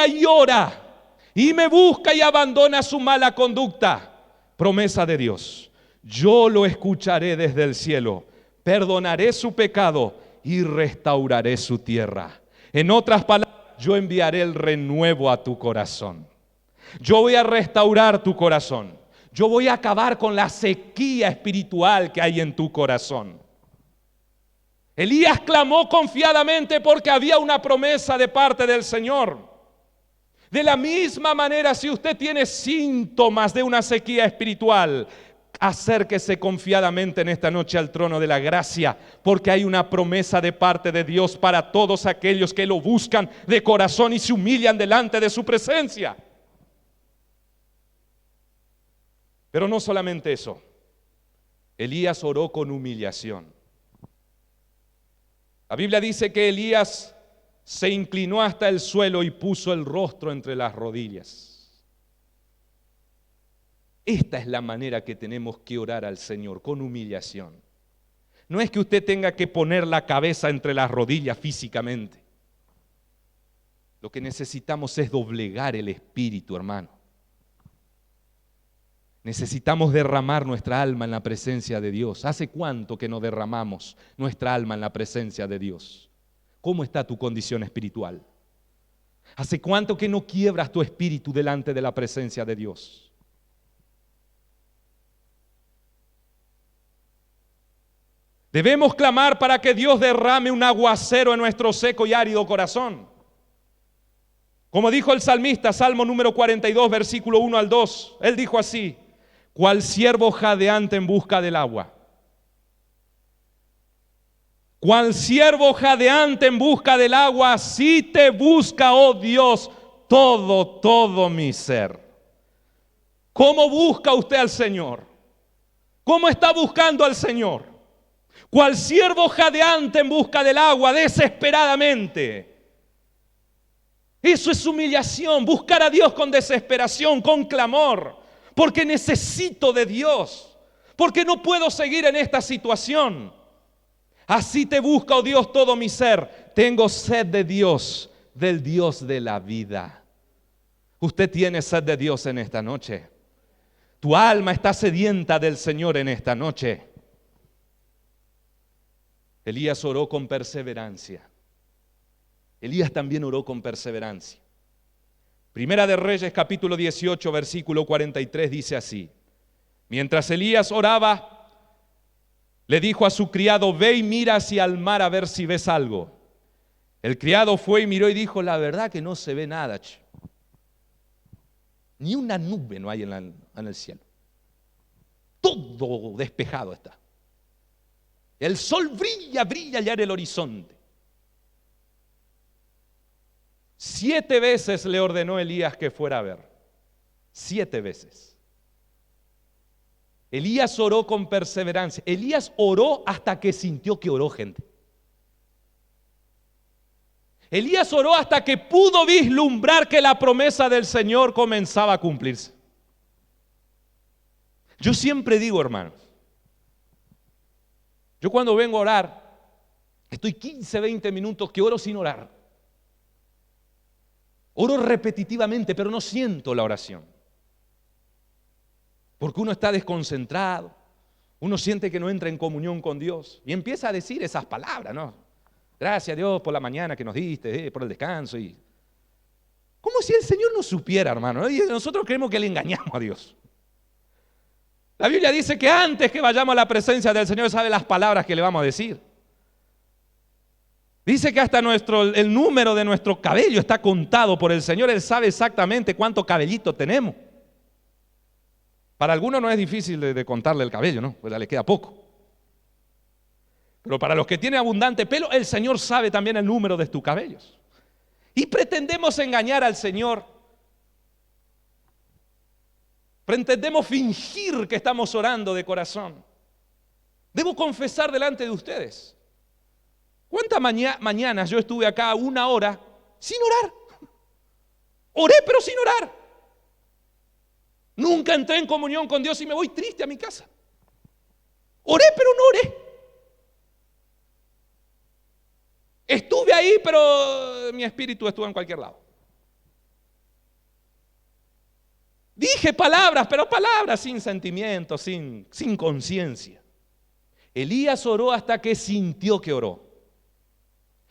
y ora, y me busca y abandona su mala conducta, promesa de Dios, yo lo escucharé desde el cielo, perdonaré su pecado y restauraré su tierra. En otras palabras, yo enviaré el renuevo a tu corazón. Yo voy a restaurar tu corazón. Yo voy a acabar con la sequía espiritual que hay en tu corazón. Elías clamó confiadamente porque había una promesa de parte del Señor. De la misma manera, si usted tiene síntomas de una sequía espiritual, acérquese confiadamente en esta noche al trono de la gracia, porque hay una promesa de parte de Dios para todos aquellos que lo buscan de corazón y se humillan delante de su presencia. Pero no solamente eso, Elías oró con humillación. La Biblia dice que Elías se inclinó hasta el suelo y puso el rostro entre las rodillas. Esta es la manera que tenemos que orar al Señor, con humillación. No es que usted tenga que poner la cabeza entre las rodillas físicamente. Lo que necesitamos es doblegar el espíritu, hermano. Necesitamos derramar nuestra alma en la presencia de Dios. ¿Hace cuánto que no derramamos nuestra alma en la presencia de Dios? ¿Cómo está tu condición espiritual? ¿Hace cuánto que no quiebras tu espíritu delante de la presencia de Dios? Debemos clamar para que Dios derrame un aguacero en nuestro seco y árido corazón. Como dijo el salmista, Salmo número 42, versículo 1 al 2, él dijo así: cual ciervo jadeante en busca del agua. Cual ciervo jadeante en busca del agua, así te busca, oh Dios, todo mi ser. ¿Cómo busca usted al Señor? ¿Cómo está buscando al Señor? Cual ciervo jadeante en busca del agua, desesperadamente. Eso es humillación, buscar a Dios con desesperación, con clamor. Porque necesito de Dios, porque no puedo seguir en esta situación. Así te busca, oh Dios, todo mi ser. Tengo sed de Dios, del Dios de la vida. Usted tiene sed de Dios en esta noche. Tu alma está sedienta del Señor en esta noche. Elías oró con perseverancia. Elías también oró con perseverancia. Primera de Reyes capítulo 18 versículo 43 dice así: mientras Elías oraba, le dijo a su criado: ve y mira hacia el mar a ver si ves algo. El criado fue y miró y dijo: la verdad que no se ve nada, ni una nube no hay en el cielo. Todo despejado está. El sol brilla allá en el horizonte. 7 veces le ordenó Elías que fuera a ver. 7 veces. Elías oró con perseverancia. Elías oró hasta que sintió que oró, gente. Elías oró hasta que pudo vislumbrar que la promesa del Señor comenzaba a cumplirse. Yo siempre digo, hermanos, yo cuando vengo a orar, estoy 15, 20 minutos que oro sin orar. Oro repetitivamente, pero no siento la oración. Porque uno está desconcentrado, uno siente que no entra en comunión con Dios y empieza a decir esas palabras, ¿no? Gracias a Dios por la mañana que nos diste, por el descanso. Como si el Señor no supiera, hermano, ¿no? Y nosotros creemos que le engañamos a Dios. La Biblia dice que antes que vayamos a la presencia del Señor sabe las palabras que le vamos a decir. Dice que hasta el número de nuestro cabello está contado por el Señor. Él sabe exactamente cuánto cabellito tenemos. Para algunos no es difícil de contarle el cabello, ¿no? Pues ya le queda poco. Pero para los que tienen abundante pelo, el Señor sabe también el número de tus cabellos. Y pretendemos engañar al Señor. Pretendemos fingir que estamos orando de corazón. Debo confesar delante de ustedes. ¿Cuántas mañanas yo estuve acá 1 hora sin orar? Oré pero sin orar. Nunca entré en comunión con Dios y me voy triste a mi casa. Oré pero no oré. Estuve ahí pero mi espíritu estuvo en cualquier lado. Dije palabras, pero palabras sin sentimiento, sin conciencia. Elías oró hasta que sintió que oró.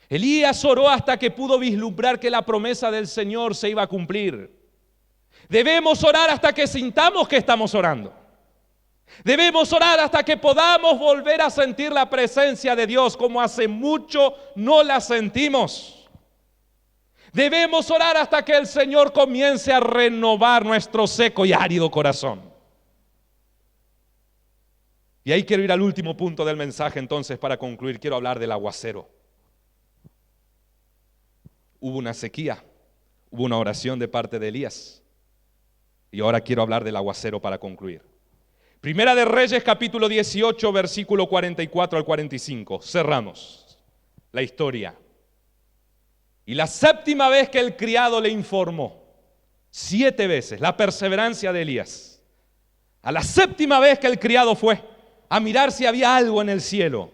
Elías oró hasta que pudo vislumbrar que la promesa del Señor se iba a cumplir. Debemos orar hasta que sintamos que estamos orando. Debemos orar hasta que podamos volver a sentir la presencia de Dios como hace mucho no la sentimos. Debemos orar hasta que el Señor comience a renovar nuestro seco y árido corazón. Y ahí quiero ir al último punto del mensaje entonces para concluir. Quiero hablar del aguacero. Hubo una sequía, hubo una oración de parte de Elías. Y ahora quiero hablar del aguacero para concluir. Primera de Reyes, capítulo 18, versículo 44 al 45. Cerramos la historia. Y la 7ª vez que el criado le informó, 7 veces, la perseverancia de Elías. A la 7ª vez que el criado fue a mirar si había algo en el cielo,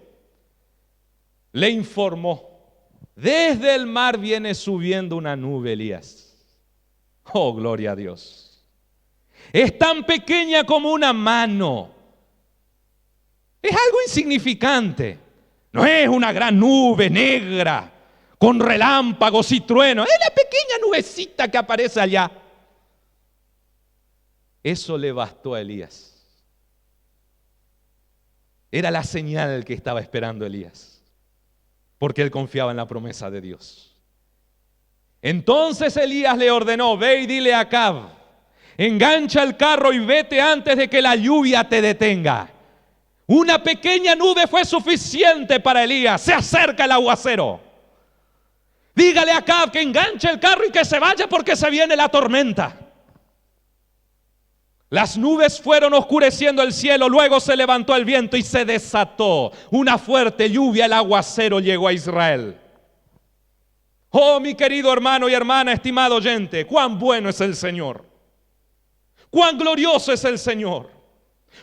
le informó: desde el mar viene subiendo una nube, Elías. Oh, gloria a Dios. Es tan pequeña como una mano. Es algo insignificante. No es una gran nube negra con relámpagos y truenos. Es la pequeña nubecita que aparece allá. Eso le bastó a Elías. Era la señal que estaba esperando Elías, porque él confiaba en la promesa de Dios. Entonces Elías le ordenó: ve y dile a Acab, engancha el carro y vete antes de que la lluvia te detenga. Una pequeña nube fue suficiente para Elías. Se acerca el aguacero. Dígale a Acab que enganche el carro y que se vaya porque se viene la tormenta. Las nubes fueron oscureciendo el cielo, luego se levantó el viento y se desató una fuerte lluvia. El aguacero llegó a Israel. Oh, mi querido hermano y hermana, estimado oyente, cuán bueno es el Señor. Cuán glorioso es el Señor.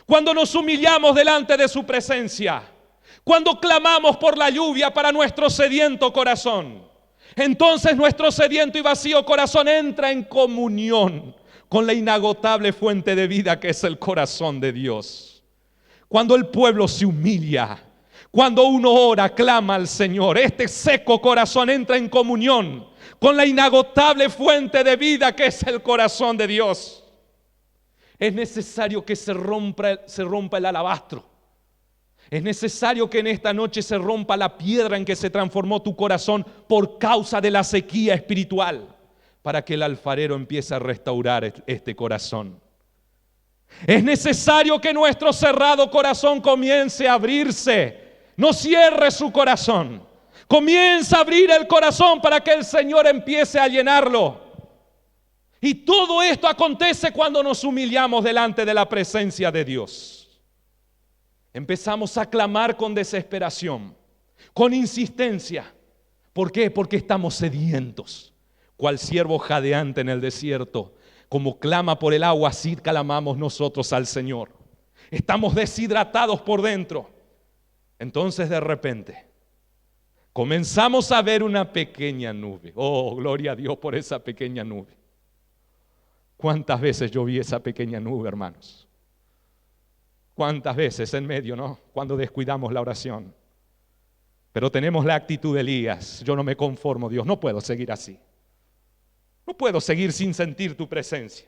Cuando nos humillamos delante de su presencia, cuando clamamos por la lluvia para nuestro sediento corazón, entonces nuestro sediento y vacío corazón entra en comunión con la inagotable fuente de vida que es el corazón de Dios. Cuando el pueblo se humilla, cuando uno ora, clama al Señor, este seco corazón entra en comunión con la inagotable fuente de vida que es el corazón de Dios. Es necesario que se rompa el alabastro. Es necesario que en esta noche se rompa la piedra en que se transformó tu corazón por causa de la sequía espiritual, para que el alfarero empiece a restaurar este corazón. Es necesario que nuestro cerrado corazón comience a abrirse. No cierre su corazón. Comienza a abrir el corazón para que el Señor empiece a llenarlo. Y todo esto acontece cuando nos humillamos delante de la presencia de Dios. Empezamos a clamar con desesperación, con insistencia. ¿Por qué? Porque estamos sedientos. Cual siervo jadeante en el desierto, como clama por el agua, así clamamos nosotros al Señor. Estamos deshidratados por dentro. Entonces de repente comenzamos a ver una pequeña nube. Oh, gloria a Dios por esa pequeña nube. ¿Cuántas veces yo vi esa pequeña nube, hermanos? ¿Cuántas veces en medio, no? Cuando descuidamos la oración. Pero tenemos la actitud de Elías. Yo no me conformo, Dios, no puedo seguir así. No puedo seguir sin sentir tu presencia.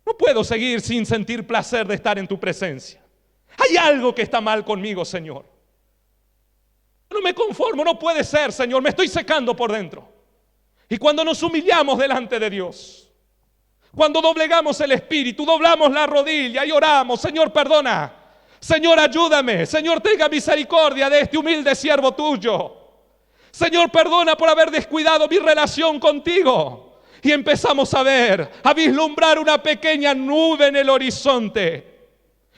No puedo seguir sin sentir placer de estar en tu presencia. Hay algo que está mal conmigo, Señor. No me conformo, no puede ser, Señor, me estoy secando por dentro. Y cuando nos humillamos delante de Dios, cuando doblegamos el espíritu, doblamos la rodilla y oramos, Señor, perdona, Señor, ayúdame, Señor, tenga misericordia de este humilde siervo tuyo. Señor, perdona por haber descuidado mi relación contigo. Y empezamos a ver, a vislumbrar una pequeña nube en el horizonte.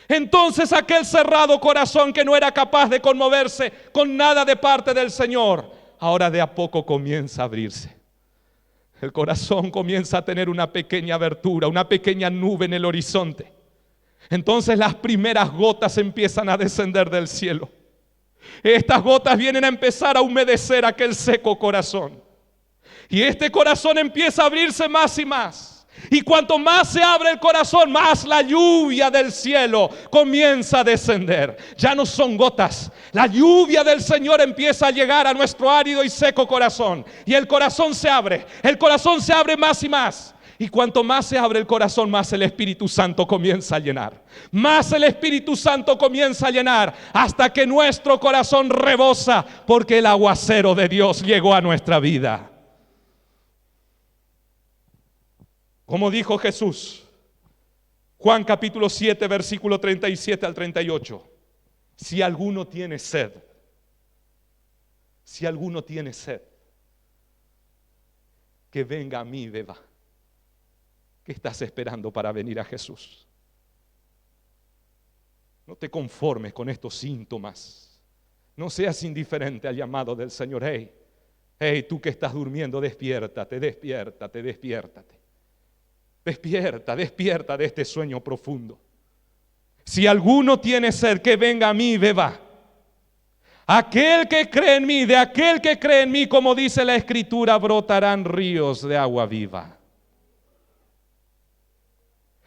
Entonces aquel cerrado corazón que no era capaz de conmoverse con nada de parte del Señor, ahora de a poco comienza a abrirse. El corazón comienza a tener una pequeña abertura, una pequeña nube en el horizonte. Entonces las primeras gotas empiezan a descender del cielo. Estas gotas vienen a empezar a humedecer aquel seco corazón. Y este corazón empieza a abrirse más y más. Y cuanto más se abre el corazón, más la lluvia del cielo comienza a descender. Ya no son gotas. La lluvia del Señor empieza a llegar a nuestro árido y seco corazón. Y el corazón se abre. El corazón se abre más y más. Y cuanto más se abre el corazón, más el Espíritu Santo comienza a llenar. Más el Espíritu Santo comienza a llenar. Hasta que nuestro corazón rebosa. Porque el aguacero de Dios llegó a nuestra vida. Como dijo Jesús, Juan capítulo 7, versículo 37 al 38. Si alguno tiene sed, que venga a mí y beba. ¿Qué estás esperando para venir a Jesús? No te conformes con estos síntomas. No seas indiferente al llamado del Señor. Hey, tú que estás durmiendo, despiértate. Despierta de este sueño profundo. Si alguno tiene sed, que venga a mí y beba. Aquel que cree en mí, de aquel que cree en mí, como dice la Escritura, brotarán ríos de agua viva.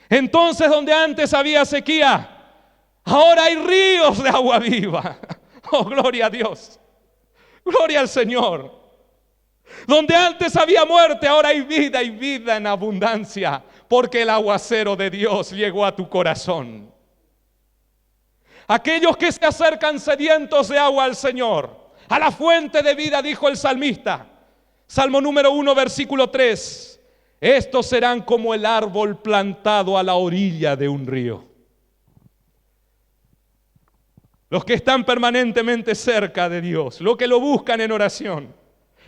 Entonces, donde antes había sequía, ahora hay ríos de agua viva. Oh, gloria a Dios. Gloria al Señor. Donde antes había muerte, ahora hay vida y vida en abundancia, porque el aguacero de Dios llegó a tu corazón. Aquellos que se acercan sedientos de agua al Señor, a la fuente de vida, dijo el salmista, Salmo número 1, versículo 3, estos serán como el árbol plantado a la orilla de un río. Los que están permanentemente cerca de Dios, los que lo buscan en oración,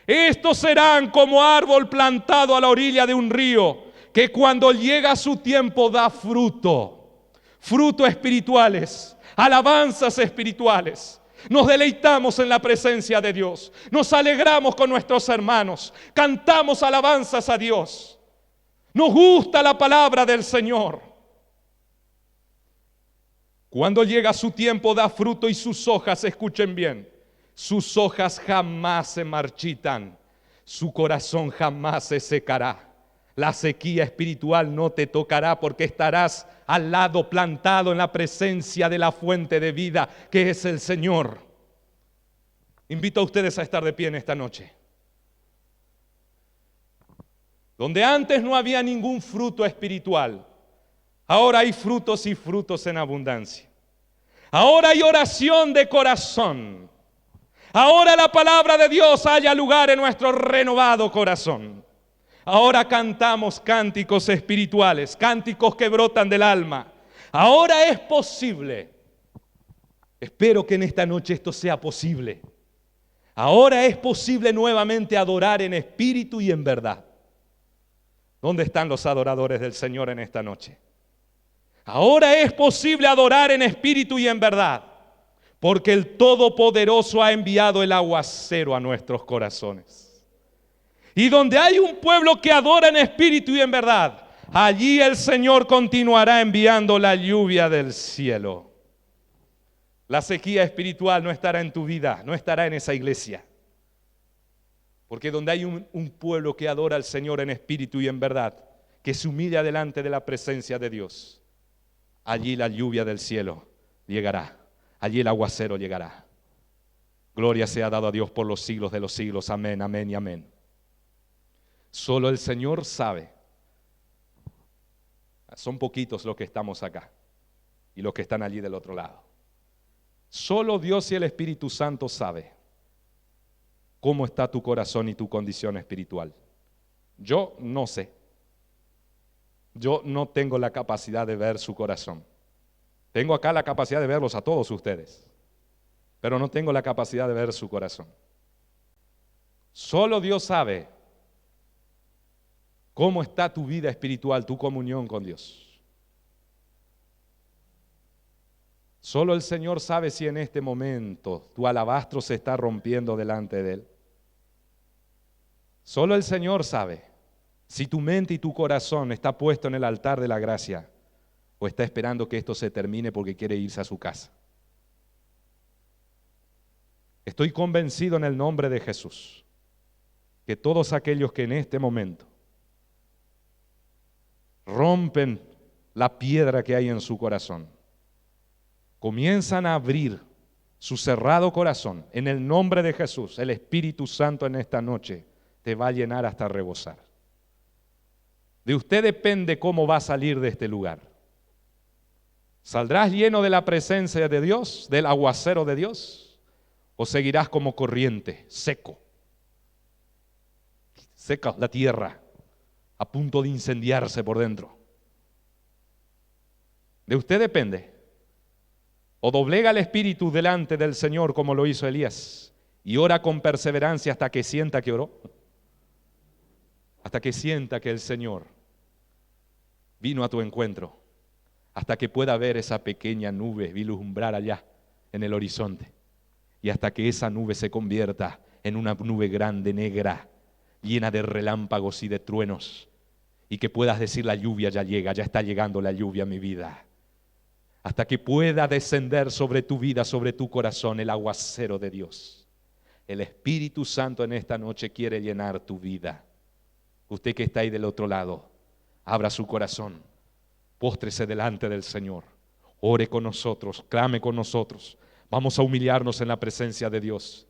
estos serán como árbol plantado a la orilla de un río, que cuando llega su tiempo da frutos espirituales, alabanzas espirituales. Nos deleitamos en la presencia de Dios, nos alegramos con nuestros hermanos, cantamos alabanzas a Dios. Nos gusta la palabra del Señor. Cuando llega su tiempo da fruto y sus hojas, escuchen bien, sus hojas jamás se marchitan, su corazón jamás se secará. La sequía espiritual no te tocará porque estarás al lado plantado en la presencia de la fuente de vida que es el Señor. Invito a ustedes a estar de pie en esta noche. Donde antes no había ningún fruto espiritual, ahora hay frutos y frutos en abundancia. Ahora hay oración de corazón. Ahora la palabra de Dios halla lugar en nuestro renovado corazón. Ahora cantamos cánticos espirituales, cánticos que brotan del alma. Ahora es posible. Espero que en esta noche esto sea posible. Ahora es posible nuevamente adorar en espíritu y en verdad. ¿Dónde están los adoradores del Señor en esta noche? Ahora es posible adorar en espíritu y en verdad. porque el Todopoderoso ha enviado el aguacero a nuestros corazones. Y donde hay un pueblo que adora en espíritu y en verdad, allí el Señor continuará enviando la lluvia del cielo. La sequía espiritual no estará en tu vida, no estará en esa iglesia. Porque donde hay un pueblo que adora al Señor en espíritu y en verdad, que se humilla delante de la presencia de Dios, allí la lluvia del cielo llegará, allí el aguacero llegará. Gloria sea dado a Dios por los siglos de los siglos. Amén, amén y amén. Solo el Señor sabe. Son poquitos los que estamos acá y los que están allí del otro lado. Solo Dios y el Espíritu Santo sabe cómo está tu corazón y tu condición espiritual. Yo no sé. Yo no tengo la capacidad de ver su corazón. Tengo acá la capacidad de verlos a todos ustedes, pero no tengo la capacidad de ver su corazón. Solo Dios sabe cómo está tu vida espiritual, tu comunión con Dios. Solo el Señor sabe si en este momento tu alabastro se está rompiendo delante de Él. Solo el Señor sabe si tu mente y tu corazón está puesto en el altar de la gracia o está esperando que esto se termine porque quiere irse a su casa. Estoy convencido en el nombre de Jesús que todos aquellos que en este momento rompen la piedra que hay en su corazón, comienzan a abrir su cerrado corazón, en el nombre de Jesús, el Espíritu Santo en esta noche te va a llenar hasta rebosar. De usted depende cómo va a salir de este lugar. ¿Saldrás lleno de la presencia de Dios, del aguacero de Dios? ¿O seguirás como corriente, seco? Seca la tierra, a punto de incendiarse por dentro. De usted depende. O doblega el espíritu delante del Señor como lo hizo Elías y ora con perseverancia hasta que sienta que oró. Hasta que sienta que el Señor vino a tu encuentro. Hasta que pueda ver esa pequeña nube vislumbrar allá en el horizonte. Y hasta que esa nube se convierta en una nube grande, negra, llena de relámpagos y de truenos. Y que puedas decir: la lluvia ya llega, ya está llegando la lluvia a mi vida. Hasta que pueda descender sobre tu vida, sobre tu corazón, el aguacero de Dios. El Espíritu Santo en esta noche quiere llenar tu vida. Usted que está ahí del otro lado, abra su corazón, póstrese delante del Señor, ore con nosotros, clame con nosotros. Vamos a humillarnos en la presencia de Dios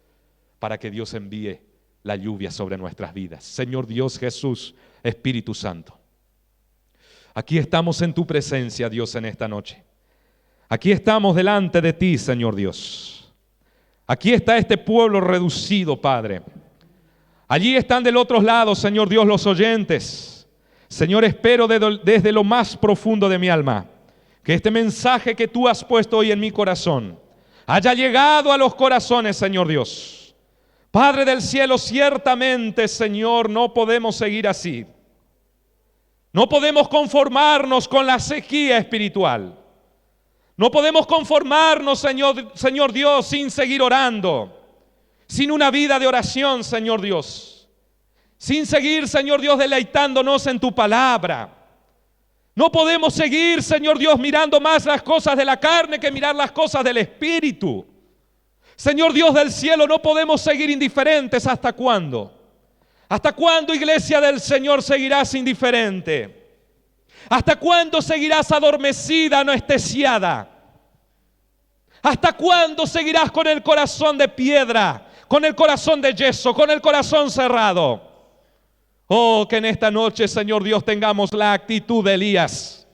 para que Dios envíe la lluvia sobre nuestras vidas. Señor Dios Jesús, Espíritu Santo, aquí estamos en tu presencia, Dios, en esta noche. Aquí estamos delante de ti, Señor Dios. Aquí está este pueblo reducido, Padre. Allí están del otro lado, Señor Dios, los oyentes. Señor, espero desde lo más profundo de mi alma que este mensaje que tú has puesto hoy en mi corazón haya llegado a los corazones, Señor Dios. Padre del cielo, ciertamente, Señor, no podemos seguir así. No podemos conformarnos con la sequía espiritual. No podemos conformarnos, Señor Dios, sin seguir orando. Sin una vida de oración, Señor Dios. Sin seguir, Señor Dios, deleitándonos en tu palabra. No podemos seguir, Señor Dios, mirando más las cosas de la carne que mirar las cosas del Espíritu. Señor Dios del cielo, no podemos seguir indiferentes. ¿Hasta cuándo? ¿Hasta cuándo, iglesia del Señor, seguirás indiferente? ¿Hasta cuándo seguirás adormecida, anestesiada? ¿Hasta cuándo seguirás con el corazón de piedra, con el corazón de yeso, con el corazón cerrado? Oh, que en esta noche, Señor Dios, tengamos la actitud de Elías.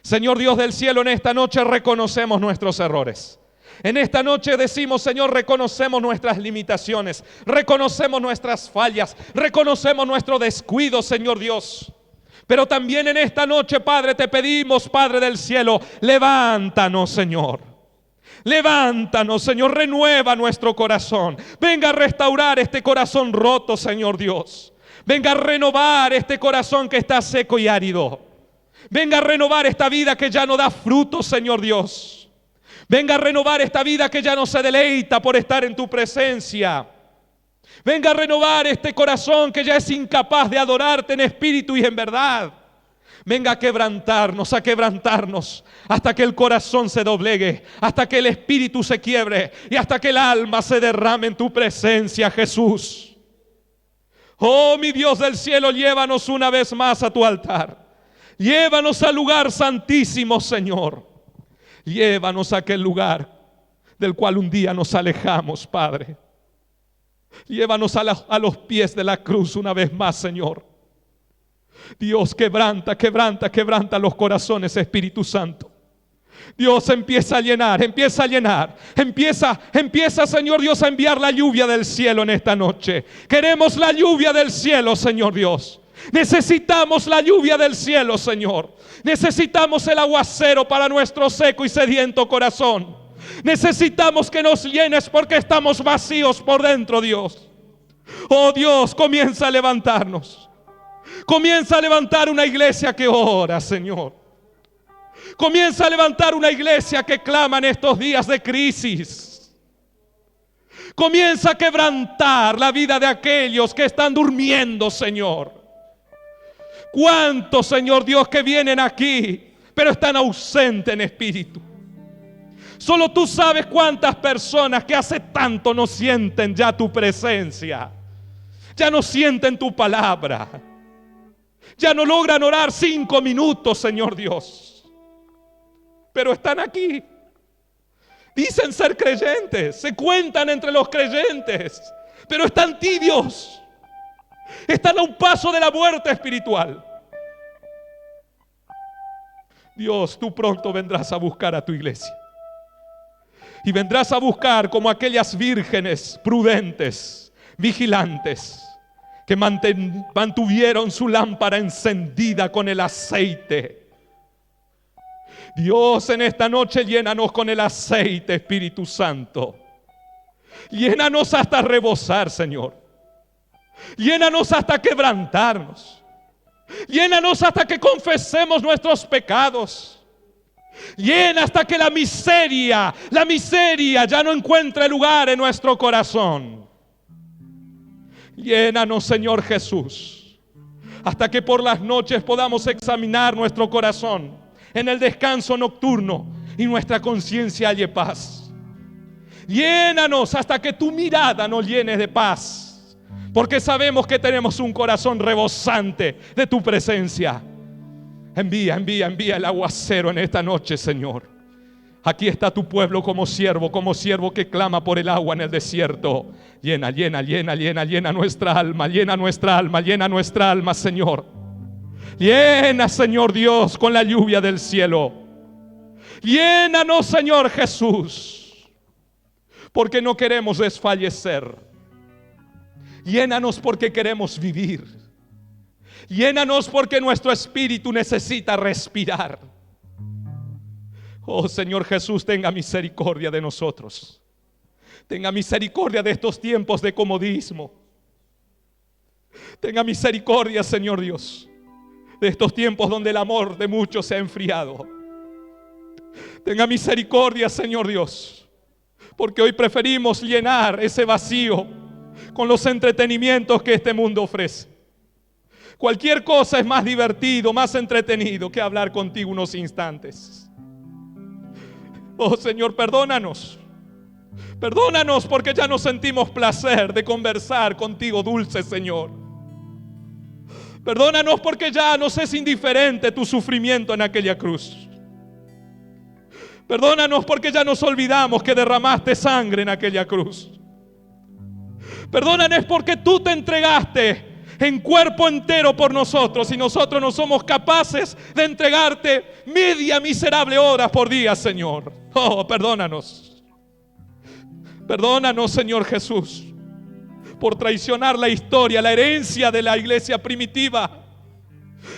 Señor Dios del cielo, en esta noche reconocemos nuestros errores. En esta noche decimos: Señor, reconocemos nuestras limitaciones, reconocemos nuestras fallas, reconocemos nuestro descuido, Señor Dios. Pero también en esta noche, Padre, te pedimos, Padre del cielo, levántanos, Señor. Levántanos, Señor, renueva nuestro corazón. Venga a restaurar este corazón roto, Señor Dios. Venga a renovar este corazón que está seco y árido. Venga a renovar esta vida que ya no da fruto, Señor Dios. Venga a renovar esta vida que ya no se deleita por estar en tu presencia. Venga a renovar este corazón que ya es incapaz de adorarte en espíritu y en verdad. Venga a quebrantarnos, hasta que el corazón se doblegue, hasta que el espíritu se quiebre y hasta que el alma se derrame en tu presencia, Jesús. Oh, mi Dios del cielo, llévanos una vez más a tu altar. Llévanos al lugar santísimo, Señor. Llévanos a aquel lugar del cual un día nos alejamos, Padre. Llévanos a los pies de la cruz una vez más, Señor. Dios, quebranta los corazones, Espíritu Santo. Dios, empieza a llenar. Empieza, Señor Dios, a enviar la lluvia del cielo en esta noche. Queremos la lluvia del cielo, Señor Dios. Necesitamos la lluvia del cielo, Señor. Necesitamos el aguacero para nuestro seco y sediento corazón. Necesitamos que nos llenes porque estamos vacíos por dentro, Dios. Oh Dios, comienza a levantarnos. Comienza a levantar una iglesia que ora, Señor. Comienza a levantar una iglesia que clama en estos días de crisis. Comienza a quebrantar la vida de aquellos que están durmiendo, Señor. ¿Cuántos, Señor Dios, que vienen aquí, pero están ausentes en espíritu? Solo tú sabes cuántas personas que hace tanto no sienten ya tu presencia. Ya no sienten tu palabra. Ya no logran orar 5 minutos, Señor Dios. Pero están aquí. Dicen ser creyentes, se cuentan entre los creyentes, pero están tibios. Están a un paso de la muerte espiritual. Dios, tú pronto vendrás a buscar a tu iglesia. Y vendrás a buscar como aquellas vírgenes prudentes, vigilantes, que mantuvieron su lámpara encendida con el aceite. Dios, en esta noche llénanos con el aceite, Espíritu Santo. Llénanos hasta rebosar, Señor. Llénanos hasta quebrantarnos. Llénanos hasta que confesemos nuestros pecados. Llena hasta que la miseria ya no encuentre lugar en nuestro corazón. Llénanos, Señor Jesús, hasta que por las noches podamos examinar nuestro corazón en el descanso nocturno y nuestra conciencia halle paz. Llénanos hasta que tu mirada nos llene de paz, porque sabemos que tenemos un corazón rebosante de tu presencia. Envía el aguacero en esta noche, Señor. Aquí está tu pueblo como siervo que clama por el agua en el desierto. Llena nuestra alma, Señor. Llena, Señor Dios, con la lluvia del cielo. Llénanos, Señor Jesús, porque no queremos desfallecer. Llénanos porque queremos vivir. Llénanos porque nuestro espíritu necesita respirar. Oh Señor Jesús, tenga misericordia de nosotros. Tenga misericordia de estos tiempos de comodismo. Tenga misericordia, Señor Dios, de estos tiempos donde el amor de muchos se ha enfriado. Tenga misericordia, Señor Dios, porque hoy preferimos llenar ese vacío con los entretenimientos que este mundo ofrece. Cualquier cosa es más divertido, más entretenido que hablar contigo unos instantes. Oh Señor, perdónanos. Perdónanos porque ya no sentimos placer de conversar contigo, dulce Señor. Perdónanos porque ya nos es indiferente tu sufrimiento en aquella cruz. Perdónanos porque ya nos olvidamos que derramaste sangre en aquella cruz. Perdónanos porque tú te entregaste en cuerpo entero por nosotros y nosotros no somos capaces de entregarte media miserable hora por día, Señor. Oh, perdónanos. Perdónanos, Señor Jesús, por traicionar la historia, la herencia de la iglesia primitiva,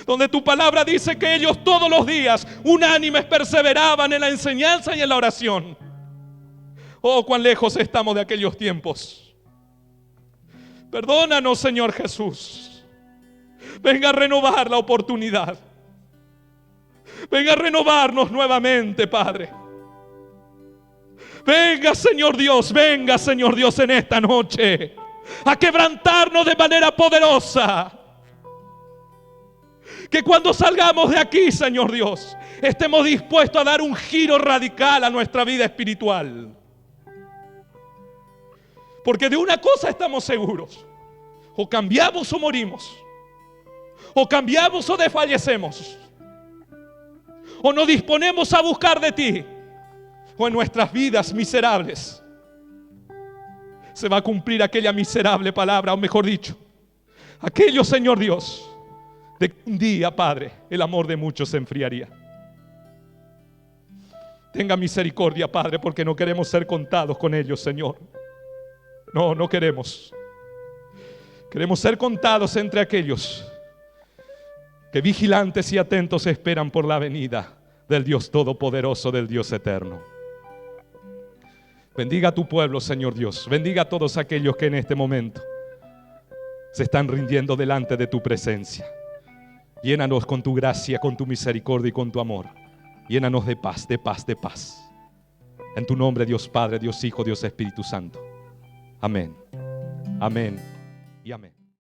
donde tu palabra dice que ellos todos los días unánimes perseveraban en la enseñanza y en la oración. Oh, cuán lejos estamos de aquellos tiempos. Perdónanos, Señor Jesús. Venga a renovar la oportunidad. Venga a renovarnos nuevamente, Padre. Venga, Señor Dios, en esta noche a quebrantarnos de manera poderosa. Que cuando salgamos de aquí, Señor Dios, estemos dispuestos a dar un giro radical a nuestra vida espiritual. Porque de una cosa estamos seguros: o cambiamos o morimos, o cambiamos o desfallecemos, o nos disponemos a buscar de ti, o en nuestras vidas miserables se va a cumplir aquella miserable palabra, o mejor dicho, aquello, Señor Dios, de que un día, Padre, el amor de muchos se enfriaría. Tenga misericordia, Padre, porque no queremos ser contados con ellos, Señor. No queremos. Queremos ser contados entre aquellos que vigilantes y atentos esperan por la venida del Dios Todopoderoso, del Dios Eterno. Bendiga a tu pueblo, Señor Dios. Bendiga a todos aquellos que en este momento se están rindiendo delante de tu presencia. Llénanos con tu gracia, con tu misericordia y con tu amor. Llénanos de paz, de paz, de paz. En tu nombre, Dios Padre, Dios Hijo, Dios Espíritu Santo. Amén. Amén y amén.